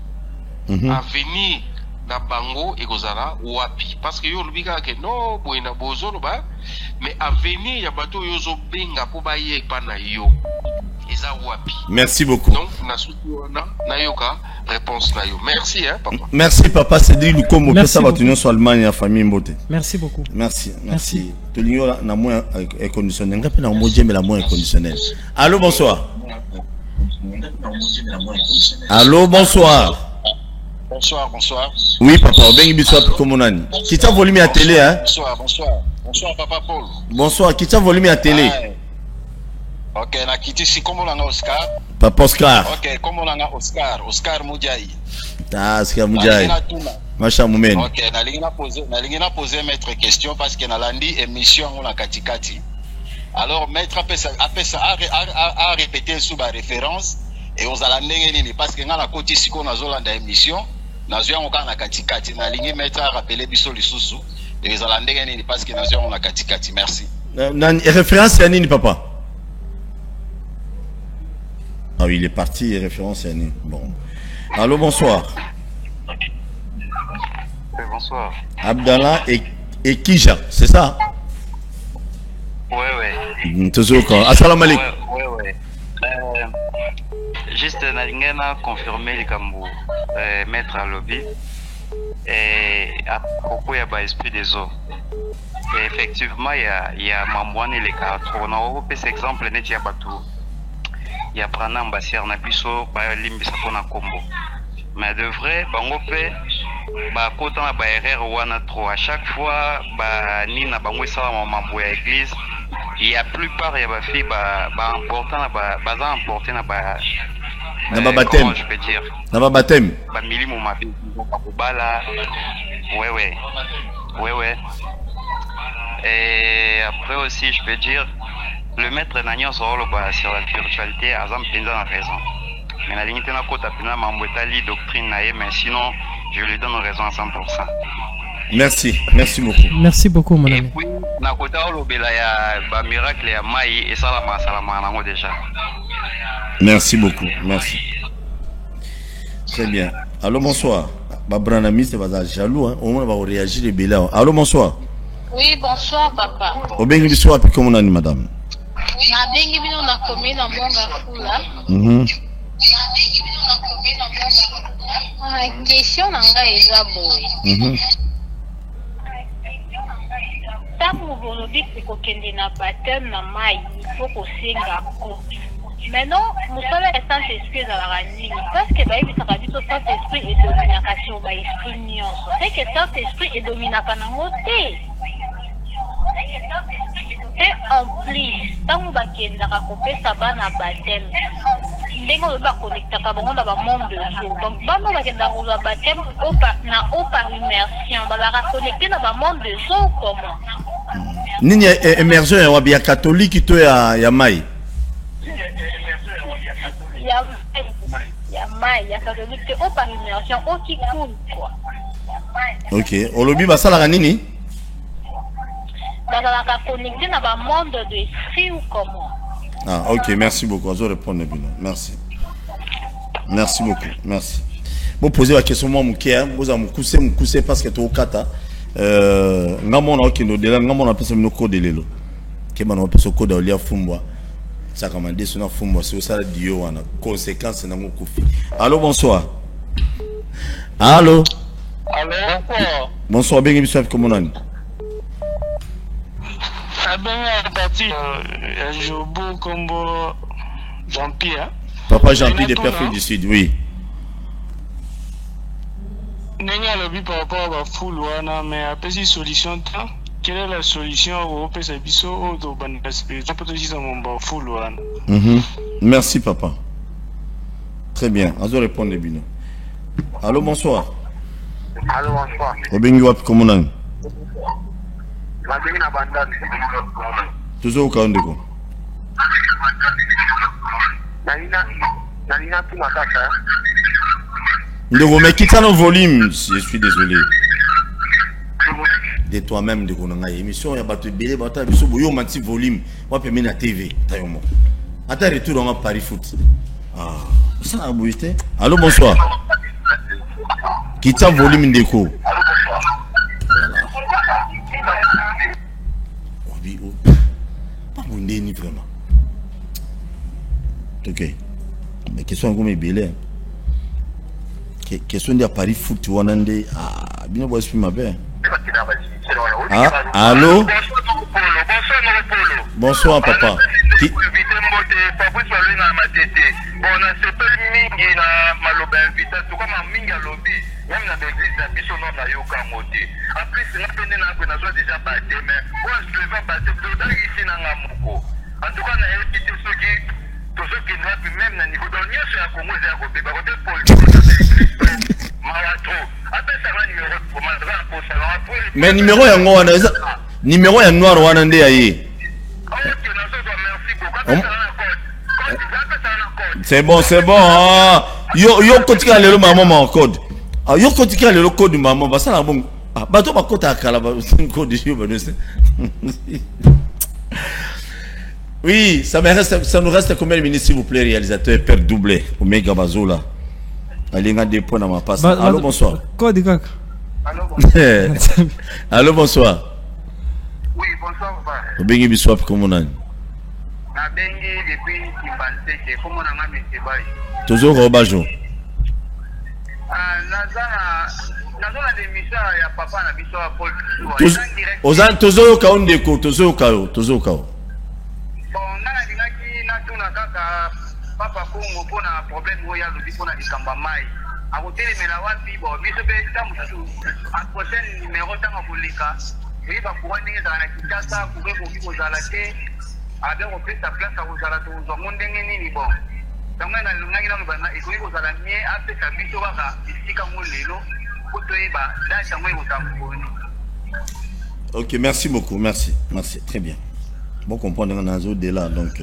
Speaker 3: Avenir na bango ekozala wapi? Parce que yo lubika ke no boy na bozolo ba mais avenir ya bato yo zo benga po ba ye pa na yo. Eza wapi?
Speaker 2: Merci beaucoup.
Speaker 3: Donc na yoka réponse na yo. Merci hein papa.
Speaker 2: Merci papa Cédric Lukombo que ça va tenir sur Allemagne la famille Mbote.
Speaker 1: Merci beaucoup.
Speaker 2: Merci. To ligno na moins inconditionnel. Ngapi na modie mais la moins inconditionnel. Allô bonsoir. Allô bonsoir.
Speaker 3: Bonsoir.
Speaker 2: Oui papa, bengi biswa komonani. Kita volume à télé hein.
Speaker 3: Bonsoir papa Paul.
Speaker 2: Bonsoir, kita volume à télé.
Speaker 3: Ok, na kiti si komo langa Oscar.
Speaker 2: Papa Oscar.
Speaker 3: Ok, komo langa Oscar Mujai.
Speaker 2: Ah, Oscar Mujai. Macha Moumen.
Speaker 3: Ok, na lingi na poser maître question parce que na landi émission on la katikati. Alors maître a répété sous ma référence et on a la ndenge parce que na koti siko na zolanda émission na zwa on na katikati na lingi maître a rappelé biso lisusu et on a la ndenge parce que na zwa on na katikati. Merci.
Speaker 2: Na référence à nini papa? Ah oui, il est parti, référence à nini. Bon. Allô, bonsoir.
Speaker 3: Bonsoir.
Speaker 2: Abdallah et Kija, c'est ça?
Speaker 3: Ouais.
Speaker 2: Toujours quand. Assalamu alaikum.
Speaker 3: Ouais. Juste na confirmer le Kambo, maître à lobby et à propos il y a esprit des eaux. Et effectivement il y a Mamouane et les quatre. On a repéré cet exemple net il y a bateau. Il y a Prana Mbassier na biso ba limbisa pona kombo. Mais de vrai bango pe ba kota na ba erreur wana trop à chaque fois ba ni na bango sala mambo ya église. Il y a plupart ya ba filles ba important na ba important na ba
Speaker 2: baptême.
Speaker 3: Je peux dire.
Speaker 2: Na ba baptême.
Speaker 3: Ba milimo ma vie bala. Ouais. Et après aussi je peux dire le maître Nagnon sur la spiritualité a raison. Mais la ligne de la côte a mamboetali doctrine mais sinon je lui donne raison à 100%.
Speaker 2: Merci beaucoup.
Speaker 1: Merci beaucoup mon ami.
Speaker 3: Et puis na kota olobela ya ba miracle ya mai et salama nango déjà.
Speaker 2: Merci beaucoup. Merci. Très bien. Allô bonsoir. Ba branami c'est pas jaloux hein. Au moins on va réagir les bela. Allô bonsoir.
Speaker 4: Oui, bonsoir papa.
Speaker 2: Obengi biswa puis comment on dit madame?
Speaker 4: Na bengi bino na komi na monga fula. Question na nga eza boye. Tango bolobi kokende na baptême na mai faut kosenga ko. Maintenant, musala ya Saint-Esprit ezalaka nini? Parce que bayebisaka biso Saint-Esprit edominaka sur baesprit nyonso. C'est que Saint-Esprit edominaka nango te. Et en plus, tant que nous kopesa bana baptême, ndenge oyo bakonektaka bango na bamonde ozo. Donc bana bakenda kozwa baptême par immersion, bazalaka connecté na bamonde ozo comment?
Speaker 2: Nini immersion ya wabi ya catholique to ya mai? Ya
Speaker 4: mai, ya catholique par immersion, qui coule quoi.
Speaker 2: Ok, olobi basalaka nini?
Speaker 4: Connecté dans le monde de l'esprit ou comment?
Speaker 2: Ah, ok, merci beaucoup. Je vais répondre bien. Merci beaucoup. Merci. Bon, posez la question, moi, vous avez me parce que tu es au Kata. Ngamon a qui nous dérange, ngamon a passé nos codes de l'élo. Qui m'a appelé ce code d'Olia Fumba. Ça commande des sons Fumba. C'est ça le dio, on a conséquence dans mon coup. Allô, bonsoir. Allô. Bonsoir, bien, monsieur, comment on a?
Speaker 5: Jobo Combo Jean-Pierre.
Speaker 2: Papa Jean-Pierre des Perfets du Sud, oui.
Speaker 5: Nenga lobby par rapport à full wana mais après si solution temps quelle est la solution au pesa biso au do bandaspé je peux te dire mon full wana.
Speaker 2: Merci papa. Très bien, on va répondre Bino. Allô bonsoir.
Speaker 6: Allô, bonsoir.
Speaker 2: Obengi wapi komunani?
Speaker 6: Mabengi na bandani.
Speaker 2: Toujours au Kaondeko.
Speaker 6: Nalina tout ma kaka.
Speaker 2: Ndeko, mais quitte le volume, je suis désolé. De toi-même, de Konanga. Émission, il y a battu Bélé, battu Bisso, Boyo, Manti volume. Moi, je peux mettre la TV. Taïomo. Attends, retour dans Paris Foot. Ah, ça a bouillé. Allô, bonsoir. Quitte le volume, Ndeko. Pas mon ni vraiment. Ok. Mais question comme Bélé. Question de Paris Foot, tu vois, Nandé. Ah, bien, moi, je suis ma belle. Ah, allô? Bonsoir, papa. Qui? Mais numéro ya ngo wana numéro ya noir wana nde aye. C'est bon, c'est bon. Ah. Yo kotika lelo maman mon code. Ah yo kotika lelo code maman ba ça la bon. Ah ba to ba kota kala ba code yo ba. Oui, ça nous reste combien de minutes s'il vous plaît réalisateur père doublé Omega Bazola. Alinga des points dans ma passe. Allô bonsoir.
Speaker 1: Code kaka.
Speaker 2: Allô bonsoir.
Speaker 6: Oui, bonsoir papa.
Speaker 2: Obengi biswap komunani.
Speaker 6: Na bengi depuis Kimbanteke, comment on a mis ces bails.
Speaker 2: Toujours Robajo.
Speaker 6: Nazona l'émission ya papa na biso ya Paul.
Speaker 2: Ozan toujours Kaondeko, toujours Kao.
Speaker 6: Bon, na dinaki na tuna kaka papa Kongo pona problème oya lobi pona likamba mai. A côté mais la wapi bon, biso be tamu à prochain numéro tanga kolika. Et ba pour ndenge za na kitasa pour ko kozala te. Avec on fait sa place à Rosala to zomondenge nini bon. Donc na lungi na mbana ikoyi kozala mie ape sa biso baka isika mo lelo kotoyeba dacha mo kozamboni.
Speaker 2: Ok, merci beaucoup, merci, très bien. Bon comprendre dans nazo de là donc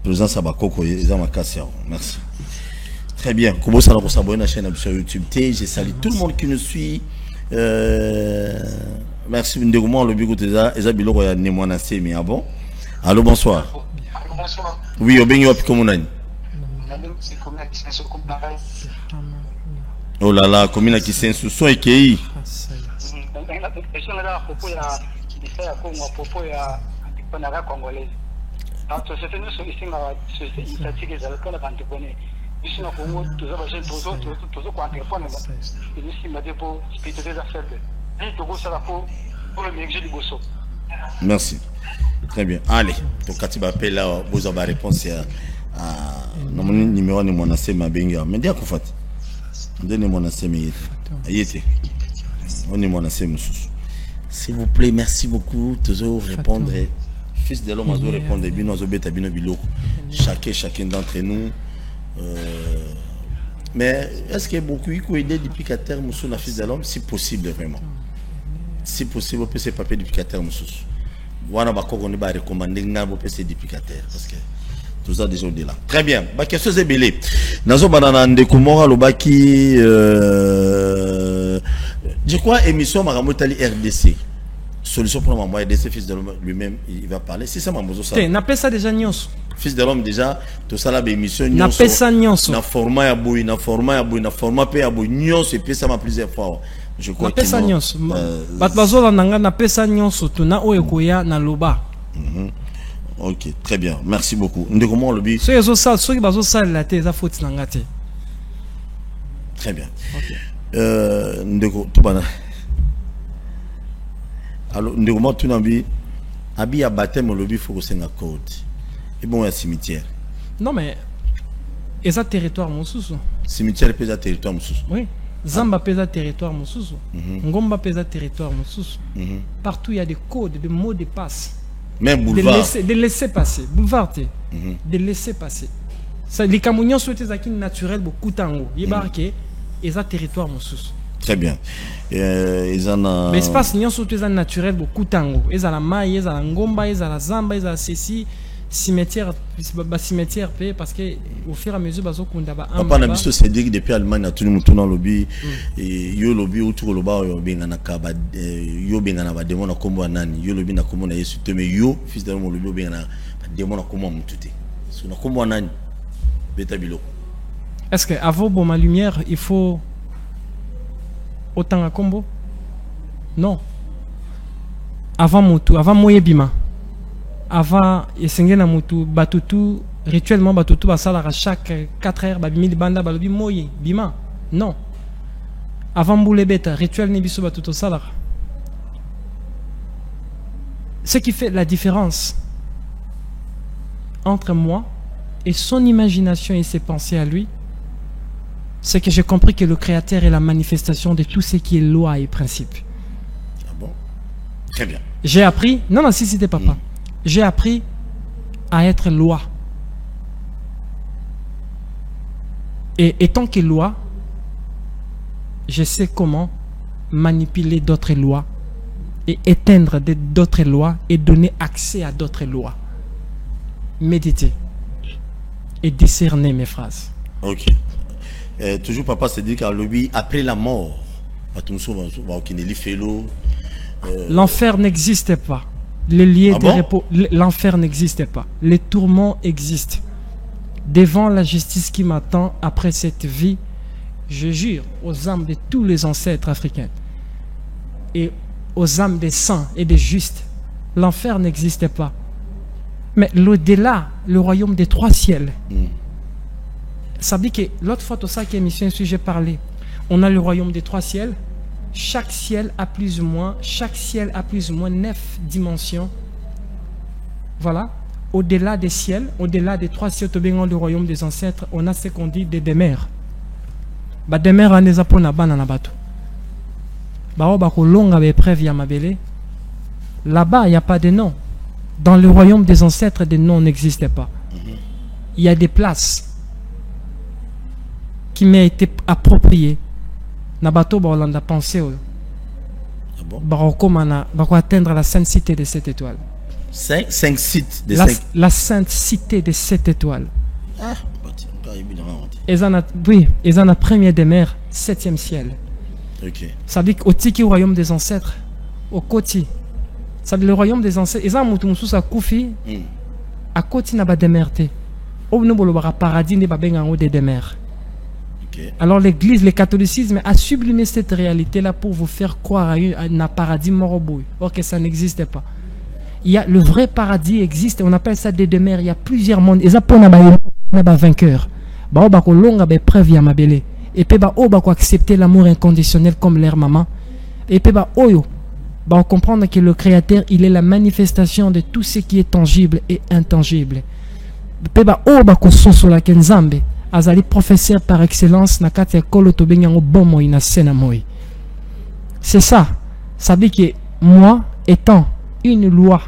Speaker 2: président Sabakoko ezama kassia. Merci. Très bien. Comment ça va s'abonner à la chaîne sur YouTube T, je salue tout le monde qui nous suit. Merci Ndegouman le bigot ezabilo ya nemwana semi ah bon. Allô bonsoir.
Speaker 6: Bonsoir.
Speaker 2: Oui, obengi wapi komunani? Oh là là, commune qui sensu son ekei. Merci. Très bien. Allez, donc quand tu m'appelles là, vous avez réponse à mon numéro de mon assez ma benga. Mais dis à quoi fait? Donnez mon assez mais yété. On est mon assez monsieur. S'il vous plaît, merci beaucoup. Toujours répondre. Fils de l'homme a toujours répondre. Bino zobeta bino bilo. Chacun d'entre nous. Mais est-ce qu'il y a beaucoup qui ont aidé depuis qu'à terme monsieur la fils de l'homme, si possible vraiment. Si possible, on peut se papier depuis qu'à terme monsieur. Voilà, on va recommander un PC duplicateur parce que tout ça déjà au-delà. Très bien. Bah, question c'est belé. Nazo banana ndekumora lobaki je crois émission Maramotali RDC. Solution pour maman RDC fils de l'homme lui-même il va parler. Si ça mamozo ça.
Speaker 1: N'appelle ça déjà nyos.
Speaker 2: Fils de l'homme déjà tout ça la émission nyos.
Speaker 1: N'appelle ça nyos.
Speaker 2: Na format ya boy, na format pe ya boy nyos et puis ça m'a plusieurs fois. Je crois que
Speaker 1: nyos. Batbazola nanga na pesa nyos tuna oyekoya na loba.
Speaker 2: Ok, très bien. Merci beaucoup. Ndeko le bi.
Speaker 1: Ceux qui bazo ça la tête za faute nanga te.
Speaker 2: Très bien. OK. Ndeko tout bana. Alors ndeko tout nambi abi ya baptême le bi faut que c'est na code. Et bon un cimetière.
Speaker 1: Non mais eza territoire mosusu.
Speaker 2: Cimetière pesa territoire mosusu.
Speaker 1: Oui. Zamba pesa territoire mosusu. Ngomba pesa territoire mosusu. Partout il y a des codes, des mots de passe.
Speaker 2: Même boulevard.
Speaker 1: De laisser passer. Boulevard de laisser passer. Ça les Camerounais souhaitent ça qui naturel beaucoup tango. Yébarqué eza territoire mosusu.
Speaker 2: Très bien. Ils en ont...
Speaker 1: Mais espace n'y a surtout des naturels beaucoup tango. Ils ont la maille, ils ont la ngomba, ils ont la zamba, ils ont ceci. Cimetière paix parce que au fur et à mesure bazo kunda ba
Speaker 2: papa na biso c'est dire depuis Allemagne tout le monde dans lobby et yo lobby autour loba yo benga na kaba yo benga na ba demona kombo nani yo lobby na kombo na Yesu te mais yo fils de mon lobby benga na demona kombo mututé so na kombo nani beta bilo.
Speaker 1: Est-ce que avant bon ma lumière il faut autant à combo? Non. Avant motu, avant moyebima. Avant esengena mutu batutu rituellement batutu basala chaque 4 heures babimi banda balobi moye bima. Non. Avant boule beta rituel ne biso batutu sala. Ce qui fait la différence entre moi et son imagination et ses pensées à lui, c'est que j'ai compris que le Créateur est la manifestation de tout ce qui est loi et principe.
Speaker 2: Ah bon? Très bien.
Speaker 1: J'ai appris, non, si c'était papa, j'ai appris à être loi. Et étant que loi, je sais comment manipuler d'autres lois et éteindre d'autres lois et donner accès à d'autres lois. Méditer et discerner mes phrases.
Speaker 2: Ok. Toujours papa se dit qu'à l'objet après la mort,
Speaker 1: l'enfer n'existait pas. Les lieux de
Speaker 2: bon?
Speaker 1: repos, l'enfer n'existait pas. Les tourments existent. Devant la justice qui m'attend après cette vie, je jure aux âmes de tous les ancêtres africains et aux âmes des saints et des justes, l'enfer n'existait pas. Mais l'au-delà, le royaume des 3 ciels. Ça veut dire que l'autre fois, tout ça qui est émission, j'ai parlé. On a le royaume des 3 ciels. Chaque ciel a plus ou moins 9 dimensions. Voilà. Au-delà des ciels, au-delà des 3 ciels, le royaume des ancêtres, on a ce qu'on dit des demeures. Bah demeure en ezapon na banana bato. Bah ba ko longa be preuve ya mabele. Là-bas, il n'y a pas de nom. Dans le royaume des ancêtres, des noms n'existaient pas. Il y a des places qui m'ont été appropriées. Nabato ba Hollande a pensé ba atteindre la sainte cité de 7 étoiles.
Speaker 2: 5 sites de
Speaker 1: la sainte cité de 7 étoiles.
Speaker 2: Ah,
Speaker 1: oui, ils en a première des mers, 7e ciel.
Speaker 2: Ok.
Speaker 1: Ça veut dire qu'au tiki, au royaume des ancêtres, au Koti, ça veut dire le royaume des ancêtres, ils ont un à Koufi, à Koti n'a pas de merde. Au nouveau paradis n'est pas bien en haut des mers. Alors l'église, le catholicisme a sublimé cette réalité-là pour vous faire croire à un paradis morobouille, or que ça n'existait pas. Il y a le vrai paradis existe, on appelle ça des demeures, il y a plusieurs mondes. Et ça pour n'a pas vainqueur. Bah on ko longa be preuve ya mabele. Et puis bah on accepter l'amour inconditionnel comme leur maman. Et puis bah oyo bah comprendre que le Créateur, il est la manifestation de tout ce qui est tangible et intangible. Et puis bah ko soso la kenzambe. Azali professeur par excellence na kati ekolo to benyango bomo ina sena moi. C'est ça. Ça veut dire que moi étant une loi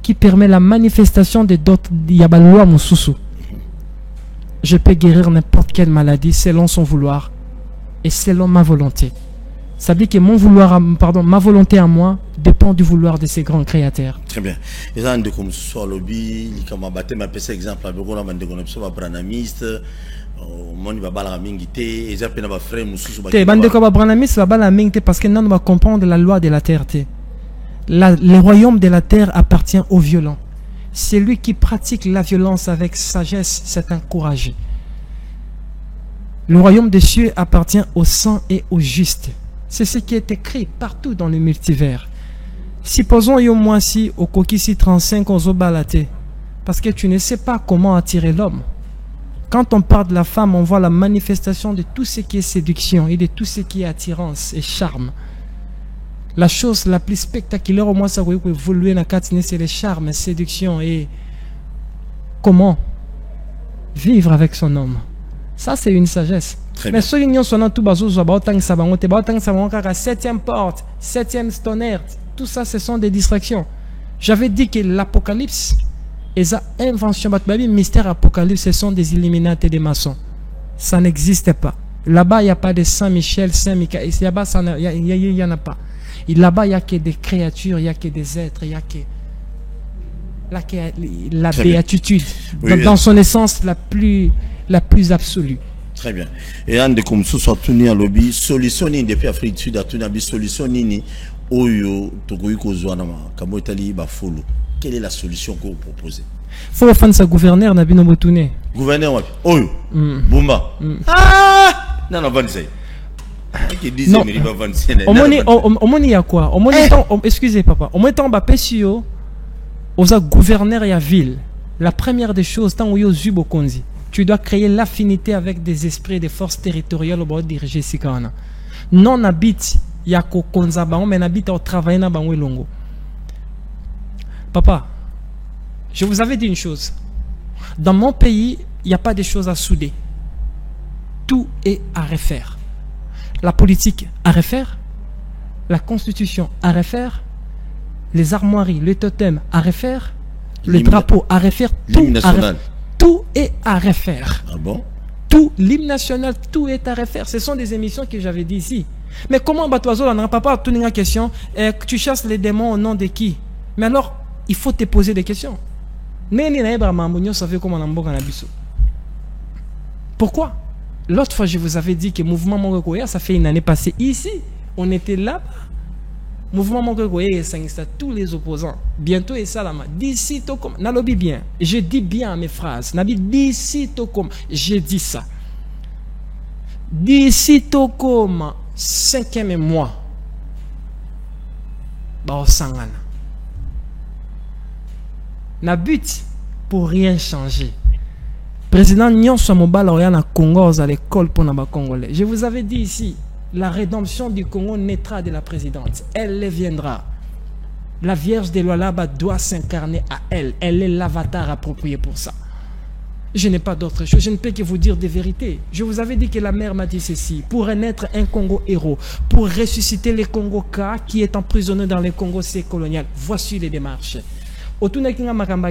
Speaker 1: qui permet la manifestation de d'autres loi mususu, je peux guérir n'importe quelle maladie selon son vouloir et selon ma volonté. Ça veut dire que mon vouloir, ma volonté à moi dépend du vouloir de ces grands créateurs.
Speaker 2: Très bien. Et ça, comme ce soit lobby, comme on battait ma PC exemple, avec on a demandé qu'on soit branamiste, on va balayer mingité, et ça peut pas frère mususu.
Speaker 1: Te bande ko ba branamiste va balayer mingité parce que non on va comprendre la loi de la terre. Le royaume de la terre appartient aux violents. Celui qui pratique la violence avec sagesse, c'est encouragé. Le royaume des cieux appartient aux saints et aux justes. C'est ce qui est écrit partout dans le multivers. Supposons yo moi si au Kokisi 35 aux obalaté, parce que tu ne sais pas comment attirer l'homme. Quand on parle de la femme, on voit la manifestation de tout ce qui est séduction et de tout ce qui est attirance et charme. La chose la plus spectaculaire au moins ça vous évoluer dans Katine, c'est le charme, séduction et comment vivre avec son homme. Ça c'est une sagesse. Mais ceux qui sont tout bazo autant sabango 7e porte, 7e stonner, tout ça ce sont des distractions. J'avais dit que l'apocalypse et sa invention mystère apocalypse ce sont des illuminates et des maçons. Ça n'existe pas. Là-bas, il n'y a pas de Saint-Michel, Saint-Michael. Là-bas, il n'y en a pas. Là-bas, il n'y a que des créatures, il n'y a que des êtres, il n'y a que la béatitude.
Speaker 2: Oui,
Speaker 1: dans son essence la plus absolue.
Speaker 2: Très bien. Et un de comme ça, à lobby, solution ni depuis Afrique du Sud, à tout solution ni oyo togoyi kozwana kamo etali ba folo. Quelle est la solution que vous proposez?
Speaker 1: Faut faire sa gouverneur na bino botune.
Speaker 2: Gouverneur wapi? Oyo. Bumba.
Speaker 1: Ah!
Speaker 2: Non non vanse. Qui disait mais il va vanse.
Speaker 1: Omoni ya quoi? Omoni excusez papa. Omoni temps ba pesio oza gouverneur ya ville. La première des choses tant oyo zubo konzi. Tu dois créer l'affinité avec des esprits, des forces territoriales au bord diriger Sikana. Non habite yako konza bango mais habite au travail na bango longo. Papa, je vous avais dit une chose. Dans mon pays, il n'y a pas de choses à souder. Tout est à refaire. La politique à refaire, la constitution à refaire, les armoiries, les totems à refaire, le drapeau à refaire, tout à refaire. Tout est à refaire.
Speaker 2: Ah bon?
Speaker 1: Tout, l'hymne national, tout est à refaire. Ce sont des émissions que j'avais dit ici. Mais comment Batoiseau, on n'a pas tout une question. Tu chasses les démons au nom de qui? Mais alors, il faut te poser des questions. Pourquoi? L'autre fois, je vous avais dit que Mouvement Mongokoya, ça fait une année passée ici. On était là-bas. Mouvement Mongokoya, ça tous les opposants. Bientôt, et ça, là, d'ici, Tokom. Nalobi bien. Je dis bien mes phrases. Nabi, d'ici, Tokom. J'ai dit ça. D'ici, Tokom, 5e mois. Bah, Sangana. Na but pour rien changer. Président Nyonso Mobala oya na Congo à l'école pour na Congolais. Je vous avais dit ici, la rédemption du Congo naîtra de la présidente. Elle viendra. La Vierge de Lualaba doit s'incarner à elle. Elle est l'avatar approprié pour ça. Je n'ai pas d'autre chose. Je ne peux que vous dire des vérités. Je vous avais dit que la mère m'a dit ceci. Pour naître un Congo héros, pour ressusciter le Congo K qui est emprisonné dans le Congo C colonial. Voici les démarches.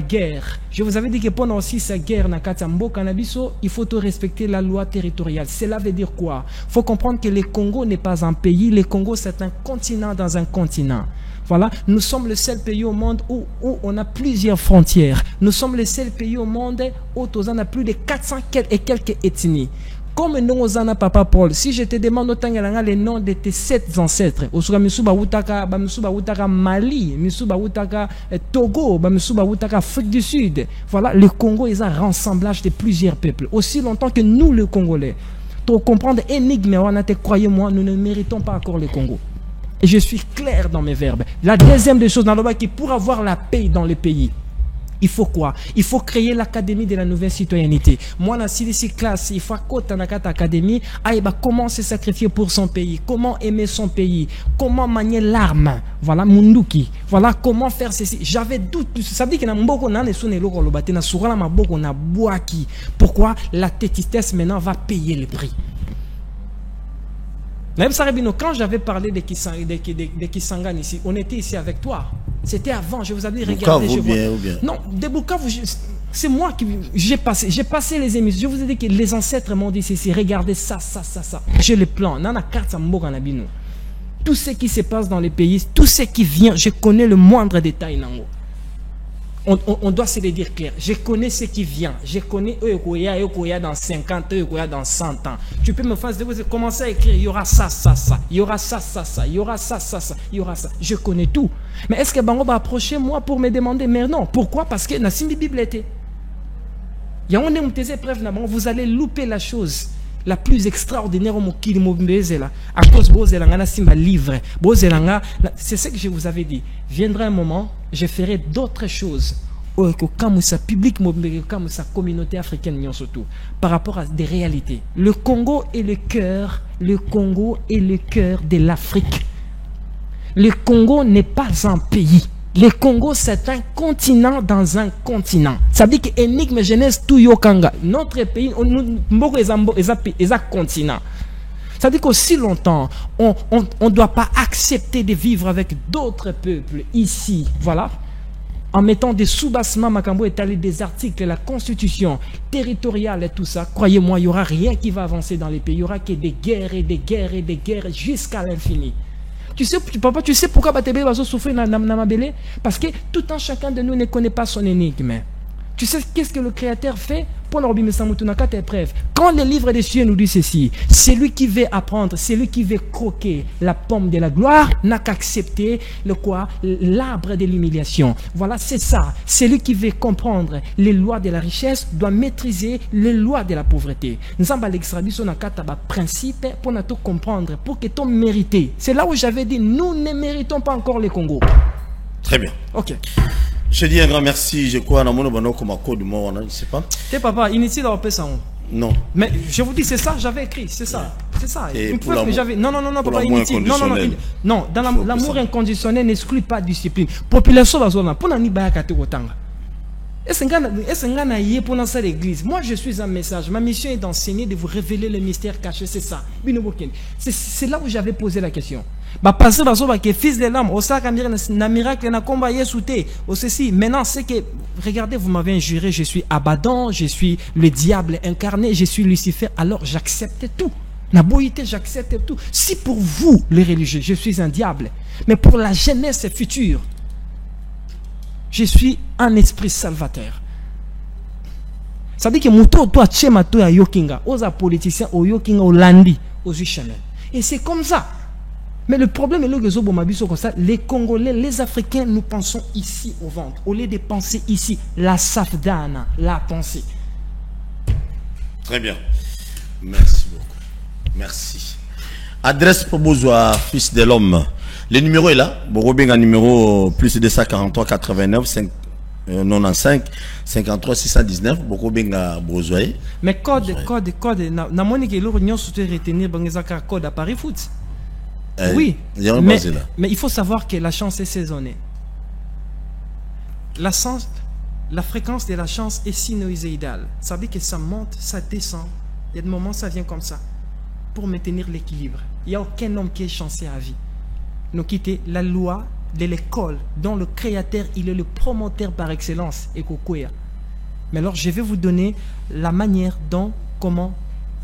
Speaker 1: Guerre. Je vous avais dit que pendant aussi sa guerre na Katambo Kanabiso, il faut respecter la loi territoriale. Cela veut dire quoi? Il faut comprendre que le Congo n'est pas un pays, le Congo c'est un continent dans un continent. Voilà, nous sommes le seul pays au monde où on a plusieurs frontières. Nous sommes le seul pays au monde où on a plus de 400 et quelques ethnies. Comme nous avons papa Paul, si je te demande les noms de tes 7 ancêtres, Misuba Utaka Mali, Misuba Utaka Togo, Misuba Utaka Afrique du Sud. Voilà, le Congo est un rassemblage de plusieurs peuples. Aussi longtemps que nous, les Congolais, pour comprendre énigme, croyez-moi, nous ne méritons pas encore le Congo. Et je suis clair dans mes verbes. La deuxième des choses, pour avoir la paix dans le pays, il faut quoi? Il faut créer l'académie de la nouvelle citoyenneté. Moi, dans cette classe, il faut que l'académie comment se sacrifier pour son pays, comment aimer son pays, comment manier l'arme. Voilà, Munduki. Voilà, comment faire ceci. J'avais doute. Ça veut dire que pourquoi la tétitesse maintenant va payer le prix? Quand j'avais parlé de Kisangani ici, on était ici avec toi. C'était avant, je vous avais regardé. Non, de Bukavu, c'est moi qui j'ai passé les émissions. Je vous ai dit que les ancêtres m'ont dit ceci, regardez ça. J'ai le plan. Nana carte Mboganabino. Tout ce qui se passe dans les pays, tout ce qui vient, je connais le moindre détail nango. On doit se le dire clair. Je connais ce qui vient. Je connais Eukoya dans 50 ans, Eukoya dans 100 ans. Tu peux me faire commencer à écrire, il y aura ça. Il y aura ça. Il y aura ça. Il y aura ça. Je connais tout. Mais est-ce que Bango va approcher moi pour me demander? Mais non. Pourquoi? Parce que na simbi Bible était. Vous allez louper la chose la plus extraordinaire au mokili mombezela à cause bozelanga na simba livre bozelanga. C'est ce que je vous avais dit. Viendra un moment, je ferai d'autres choses comme sa public comme sa communauté africaine surtout par rapport à des réalités. Le Congo est le cœur de l'Afrique. Le Congo n'est pas un pays. Le Congo, c'est un continent dans un continent. Ça veut dire que énigme jeunesse tout yokanga. Notre pays, est un continent. Ça veut dire qu'aussi longtemps, on ne doit pas accepter de vivre avec d'autres peuples ici. Voilà. en mettant des sous-bassements, Makambo étaler des articles, la constitution territoriale et tout ça, croyez-moi, il n'y aura rien qui va avancer dans les pays. Il n'y aura que des guerres et des guerres et des guerres jusqu'à l'infini. Tu sais, papa, tu sais pourquoi Batebe va souffrir dans Mabélé? Parce que tout un chacun de nous ne connaît pas son énigme. Tu sais qu'est-ce que le Créateur fait pour leur épreuve. Quand le livre des cieux nous dit ceci, celui qui veut apprendre, celui qui veut croquer la pomme de la gloire, n'a qu'accepter le quoi? L'arbre de l'humiliation. Voilà, c'est ça. Celui qui veut comprendre les lois de la richesse doit maîtriser les lois de la pauvreté. Nous avons l'extradition dans le principe pour nous comprendre, pour que tu mérites. C'est là où j'avais dit, nous ne méritons pas encore le Congo.
Speaker 2: Très bien.
Speaker 1: Ok.
Speaker 2: Je dis un grand merci. Je crois comme un code mort, je ne sais pas.
Speaker 1: T'es papa, initié dans le ça.
Speaker 2: Non.
Speaker 1: Mais je vous dis, c'est ça, j'avais écrit, c'est ça. C'est ça.
Speaker 2: Et
Speaker 1: Une
Speaker 2: pour
Speaker 1: preuve que j'avais. Non, papa, inutile. Non, dans l'amour inconditionnel n'exclut pas discipline. Population va zone. Pour n'ani ba kate otanga. Est-ce que na yé pour dans l'église? Moi, je suis un message. Ma mission est d'enseigner, de vous révéler les mystères cachés. C'est ça. C'est là où j'avais posé la question. Bah passer dans que fils de l'homme, au sac na miracle na combat yesouté, au ceci. Maintenant, c'est que regardez, vous m'avez injuré, je suis Abaddon, je suis le diable incarné, je suis Lucifer. Alors j'accepte tout. La boïté, j'accepte tout. Si pour vous, les religieux, je suis un diable, mais pour la jeunesse future, je suis un esprit salvateur. Ça dit que muto toi tchema to ya yokinga, aux politiciens au yokinga au landi, aux chemin. Et c'est comme ça. Mais le problème est que les Congolais, les Africains, nous pensons ici au ventre. Au lieu de penser ici, la safdana, la pensée.
Speaker 2: Très bien. Merci beaucoup. Merci. Adresse pour besoin, fils de l'homme. Le numéro est là. Borobinga numéro plus 243 89 95 53 619. Borobinga besoin.
Speaker 1: Mais code. Na monique et l'union souhaite retenir bangezaka code à Paris Foot. Oui, mais il faut savoir que la chance est saisonnée. La fréquence de la chance est sinusoïdale. Ça veut dire que ça monte, ça descend. Il y a des moments, ça vient comme ça. Pour maintenir l'équilibre. Il n'y a aucun homme qui est chanceux à vie. Nous quittons la loi de l'école, dont le créateur, il est le promoteur par excellence. Et mais alors, je vais vous donner la manière dont, comment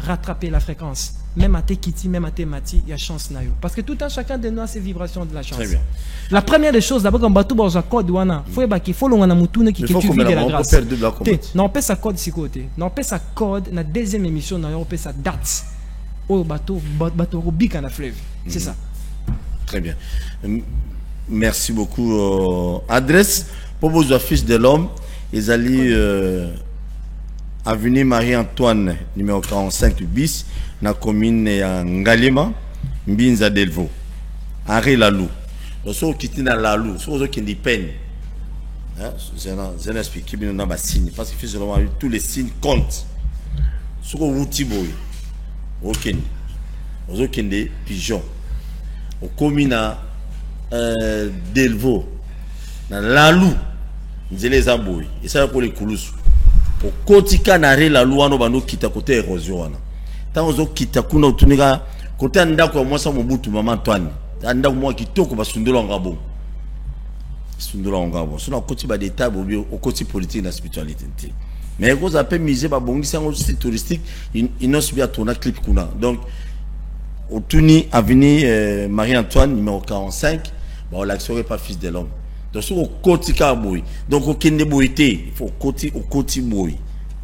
Speaker 1: rattraper la fréquence. Même à Tekiti, même à Temati, il y a chance nayo. Parce que tout un chacun de nous a ses vibrations de la chance.
Speaker 2: Très bien.
Speaker 1: La première des choses, d'abord, quand bateau dans un code douana, faut le ngana mutune qui tu vis de la grâce. Non, on peut sa code si côté. Non, on peut sa code, la deuxième émission, on peut sa date. Au bateau Rubik en fleuve. C'est ça.
Speaker 2: Très bien. Merci beaucoup. Adresse pour vos affiches de l'homme, ils allaient avenue Marie-Antoine, numéro 45 bis, na commune ya Ngalema, Mbinza Delvo. Henri Lalou. Donc, qui est dans Lalou, ceux qui ont peine. Je n'explique qui n'a pas signe. Parce que finalement, tous les signes comptent. Ceux qui ont outil boy. Ok. Ceux qui ont des pigeons. Au commune Delvo. Dans Lalou. Nous les aboy. Et ça pour les coulous. Au kotika na re la loi no bano kita côté érosion wana tant ozo kita kuna utunika côté ndako moi sa mobutu mama Antoine ndako moi kitoko basundolo ngabo sundolo ngabo sona côté ba d'état au côté politique na spiritualité mais ko za pe miser ba bongi sango site touristique ils ont bien tourner clip kuna donc au Tuni avenue Marie-Antoine numéro 45 ba on l'action pas fils de l'homme. Donc, sur le côté boy. Donc, au kende boité, il faut au côté boy.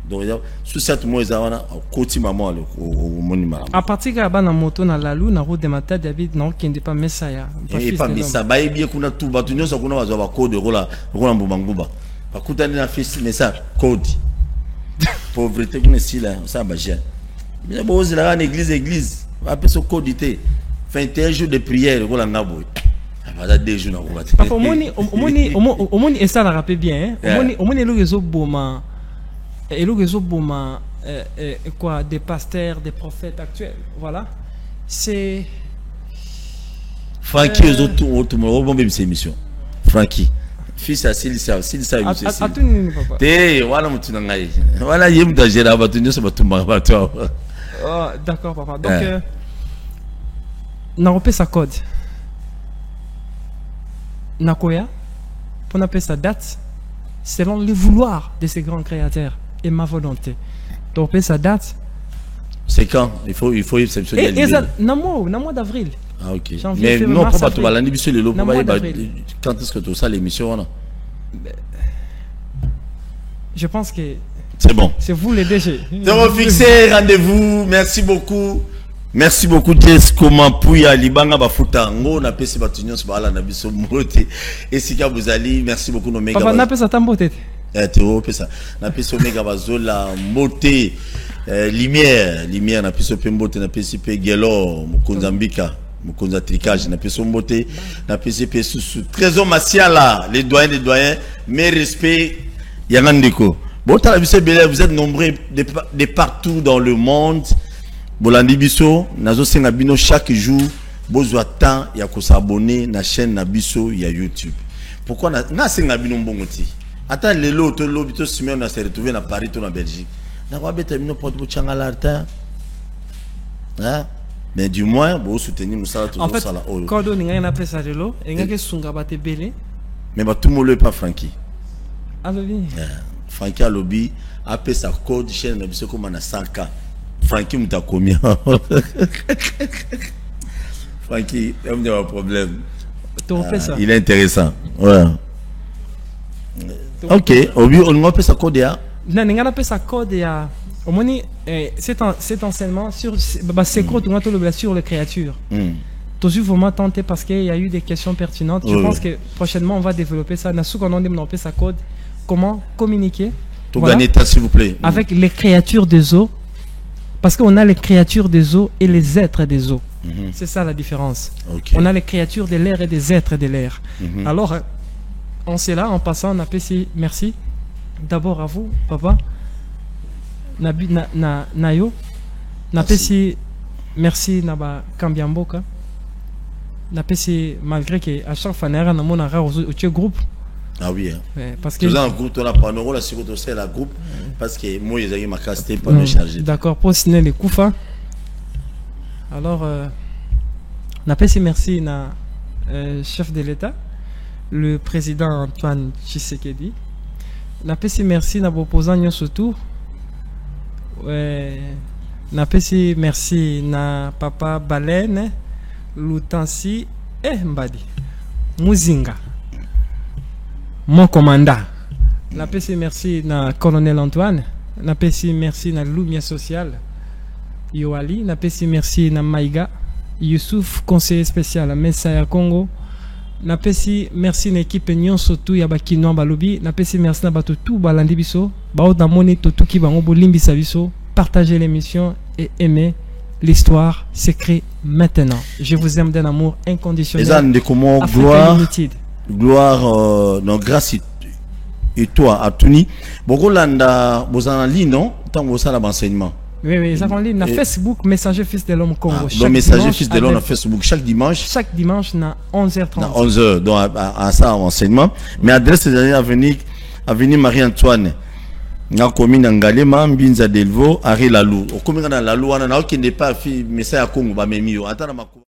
Speaker 2: Donc, sur cette moise, au côté maman, au monument.
Speaker 1: À partir de la moto, na la lune, na route de Mata, David, non, qui n'est pas messaya.
Speaker 2: Et pas messaya. Bah, bien qu'on a tout battu, nous, on a un code de Roland Mbouba. Par contre, on a fait message, code. Pauvreté, qu'on est ici, là, ça va bien. Mais bon, c'est là, en église. Après ce code, 21 jours de prière, Roland Ngabo.
Speaker 1: Papa, omoni et ça la rappelle bien. Omoni le réseau Boma et le réseau Boma quoi des pasteurs, des prophètes actuels. Voilà. C'est
Speaker 2: Francky aux autres même ces émissions. Francky. Fils à Silisa émission. Té voilà mutuna ngai. Voilà yem dajera batunyo so batumba bato.
Speaker 1: Oh d'accord papa. Donc na repé sa code. Nakoya, pour appeler sa date, selon le vouloir de ces grands créateurs et ma volonté. Donc, sa date.
Speaker 2: C'est quand? Il faut exceptionnel.
Speaker 1: Et ça, dans le mois d'avril.
Speaker 2: Ah, ok.
Speaker 1: Janvier,
Speaker 2: Mais
Speaker 1: février,
Speaker 2: non,
Speaker 1: mars,
Speaker 2: pas tout le
Speaker 1: avril.
Speaker 2: Quand est-ce que tu as ça l'émission?
Speaker 1: Je pense que
Speaker 2: c'est bon.
Speaker 1: C'est vous les DG.
Speaker 2: C'est fixé, rendez-vous. Merci beaucoup. Merci beaucoup, Jess. Comment Pouya Libanga Bafuta Ngo na pesi batunyo sbala na biso mbote. Et Sika Bouzali, merci beaucoup no mega.
Speaker 1: Papa na pesa tambote.
Speaker 2: Théo pesa. Na pesi mega bazola mbote. Lumière na pesi pe mbote na pesi pe Gelo Mukonzambika. Mukonza tricage na pesi mbote na pesi pe sous trésor Masiala, les doyens, mes respects Yangandiko. Bon, vous êtes nombreux de partout dans le monde. Bolandi biso nazo senga bino chaque jour bozwa temps ya ko s'abonner na chaîne na biso ya YouTube. Pourquoi na senga bino mbongoti? Attends lelo to lobito Simeon na se retrouver na Paris to na Belgique. Na ba beta bino porte bo changa l'arta. Hein? Mais du moins bo soutenir musala to
Speaker 1: en fait,
Speaker 2: sala oyo.
Speaker 1: Kodo ninga na pesa lelo, engake sunga bate belé.
Speaker 2: Mais ba tout molo pas Frankie.
Speaker 1: Alobi.
Speaker 2: Frankie Alobi a fait sa code chaîne na biso comme na 100K. Frankie m'a combien? Frankie, il y a un problème. Il est intéressant. Ouais. Ok. On a fait sa code ya.
Speaker 1: Non, on a fait sa code ya. Au moins, cet enseignement sur c'est quoi sur les créatures. Toujours vraiment tenté parce qu'il y a eu des questions pertinentes. Je pense que prochainement on va développer ça. Nassou qu'on a fait sa code. Comment communiquer?
Speaker 2: Tout gagner, s'il vous plaît.
Speaker 1: Avec les créatures des eaux. Parce qu'on a les créatures des eaux et les êtres des eaux. C'est ça la différence. On a les créatures de l'air et des êtres de l'air. Alors, en cela, en passant, on a apprécié, merci. D'abord à vous, papa. Nayo. Napesi, merci Naba Kambiamboka. Napesi, malgré que à chaque fois, on a mon arrêt au groupe.
Speaker 2: Ah oui.
Speaker 1: Ouais, parce que
Speaker 2: nous avons un groupe, on a pas un euro, la sécurité c'est la groupe parce que moi ils ont ma casté pour me charger.
Speaker 1: D'accord, pour signer les Koufa. Alors, on appelle merci na chef de l'État, le président Antoine Tshisekedi. On appelle merci na opposant surtout. On appelle merci na papa Baleine, Lutansi et Mbadi, Muzinga. Mon commandant. La PC merci na colonel Antoine. La PC merci na Lumia Social. Yoali. La PC merci na Maïga. Youssouf, conseiller spécial à Messaya Congo. La PC merci na équipe Nyon Sotou Yabakino Balobi. La PC merci na Bato tout Balandi Biso. Bao Damoni Totuki Bango Limbi Saviso. Partagez l'émission et aimez l'histoire s'écrit maintenant. Je vous aime d'un amour inconditionnel.
Speaker 2: Les ânes de comment gloire non grâce et toi à Tuni Bogolanda bozana li non tant que ça l'enseignement.
Speaker 1: Oui, ça en ligne na Facebook Messager Fils de l'Homme Congo.
Speaker 2: Le Messager Fils de l'Homme na Facebook chaque dimanche
Speaker 1: na 11h30.
Speaker 2: Na 11h donc à ça enseignement mais adresse de avenue Marie-Antoine na commune Ngalema Mbinza Delvaux Ari Lalou. Au commune na Lalou on a qui n'est pas fi message à Congo ba memio attends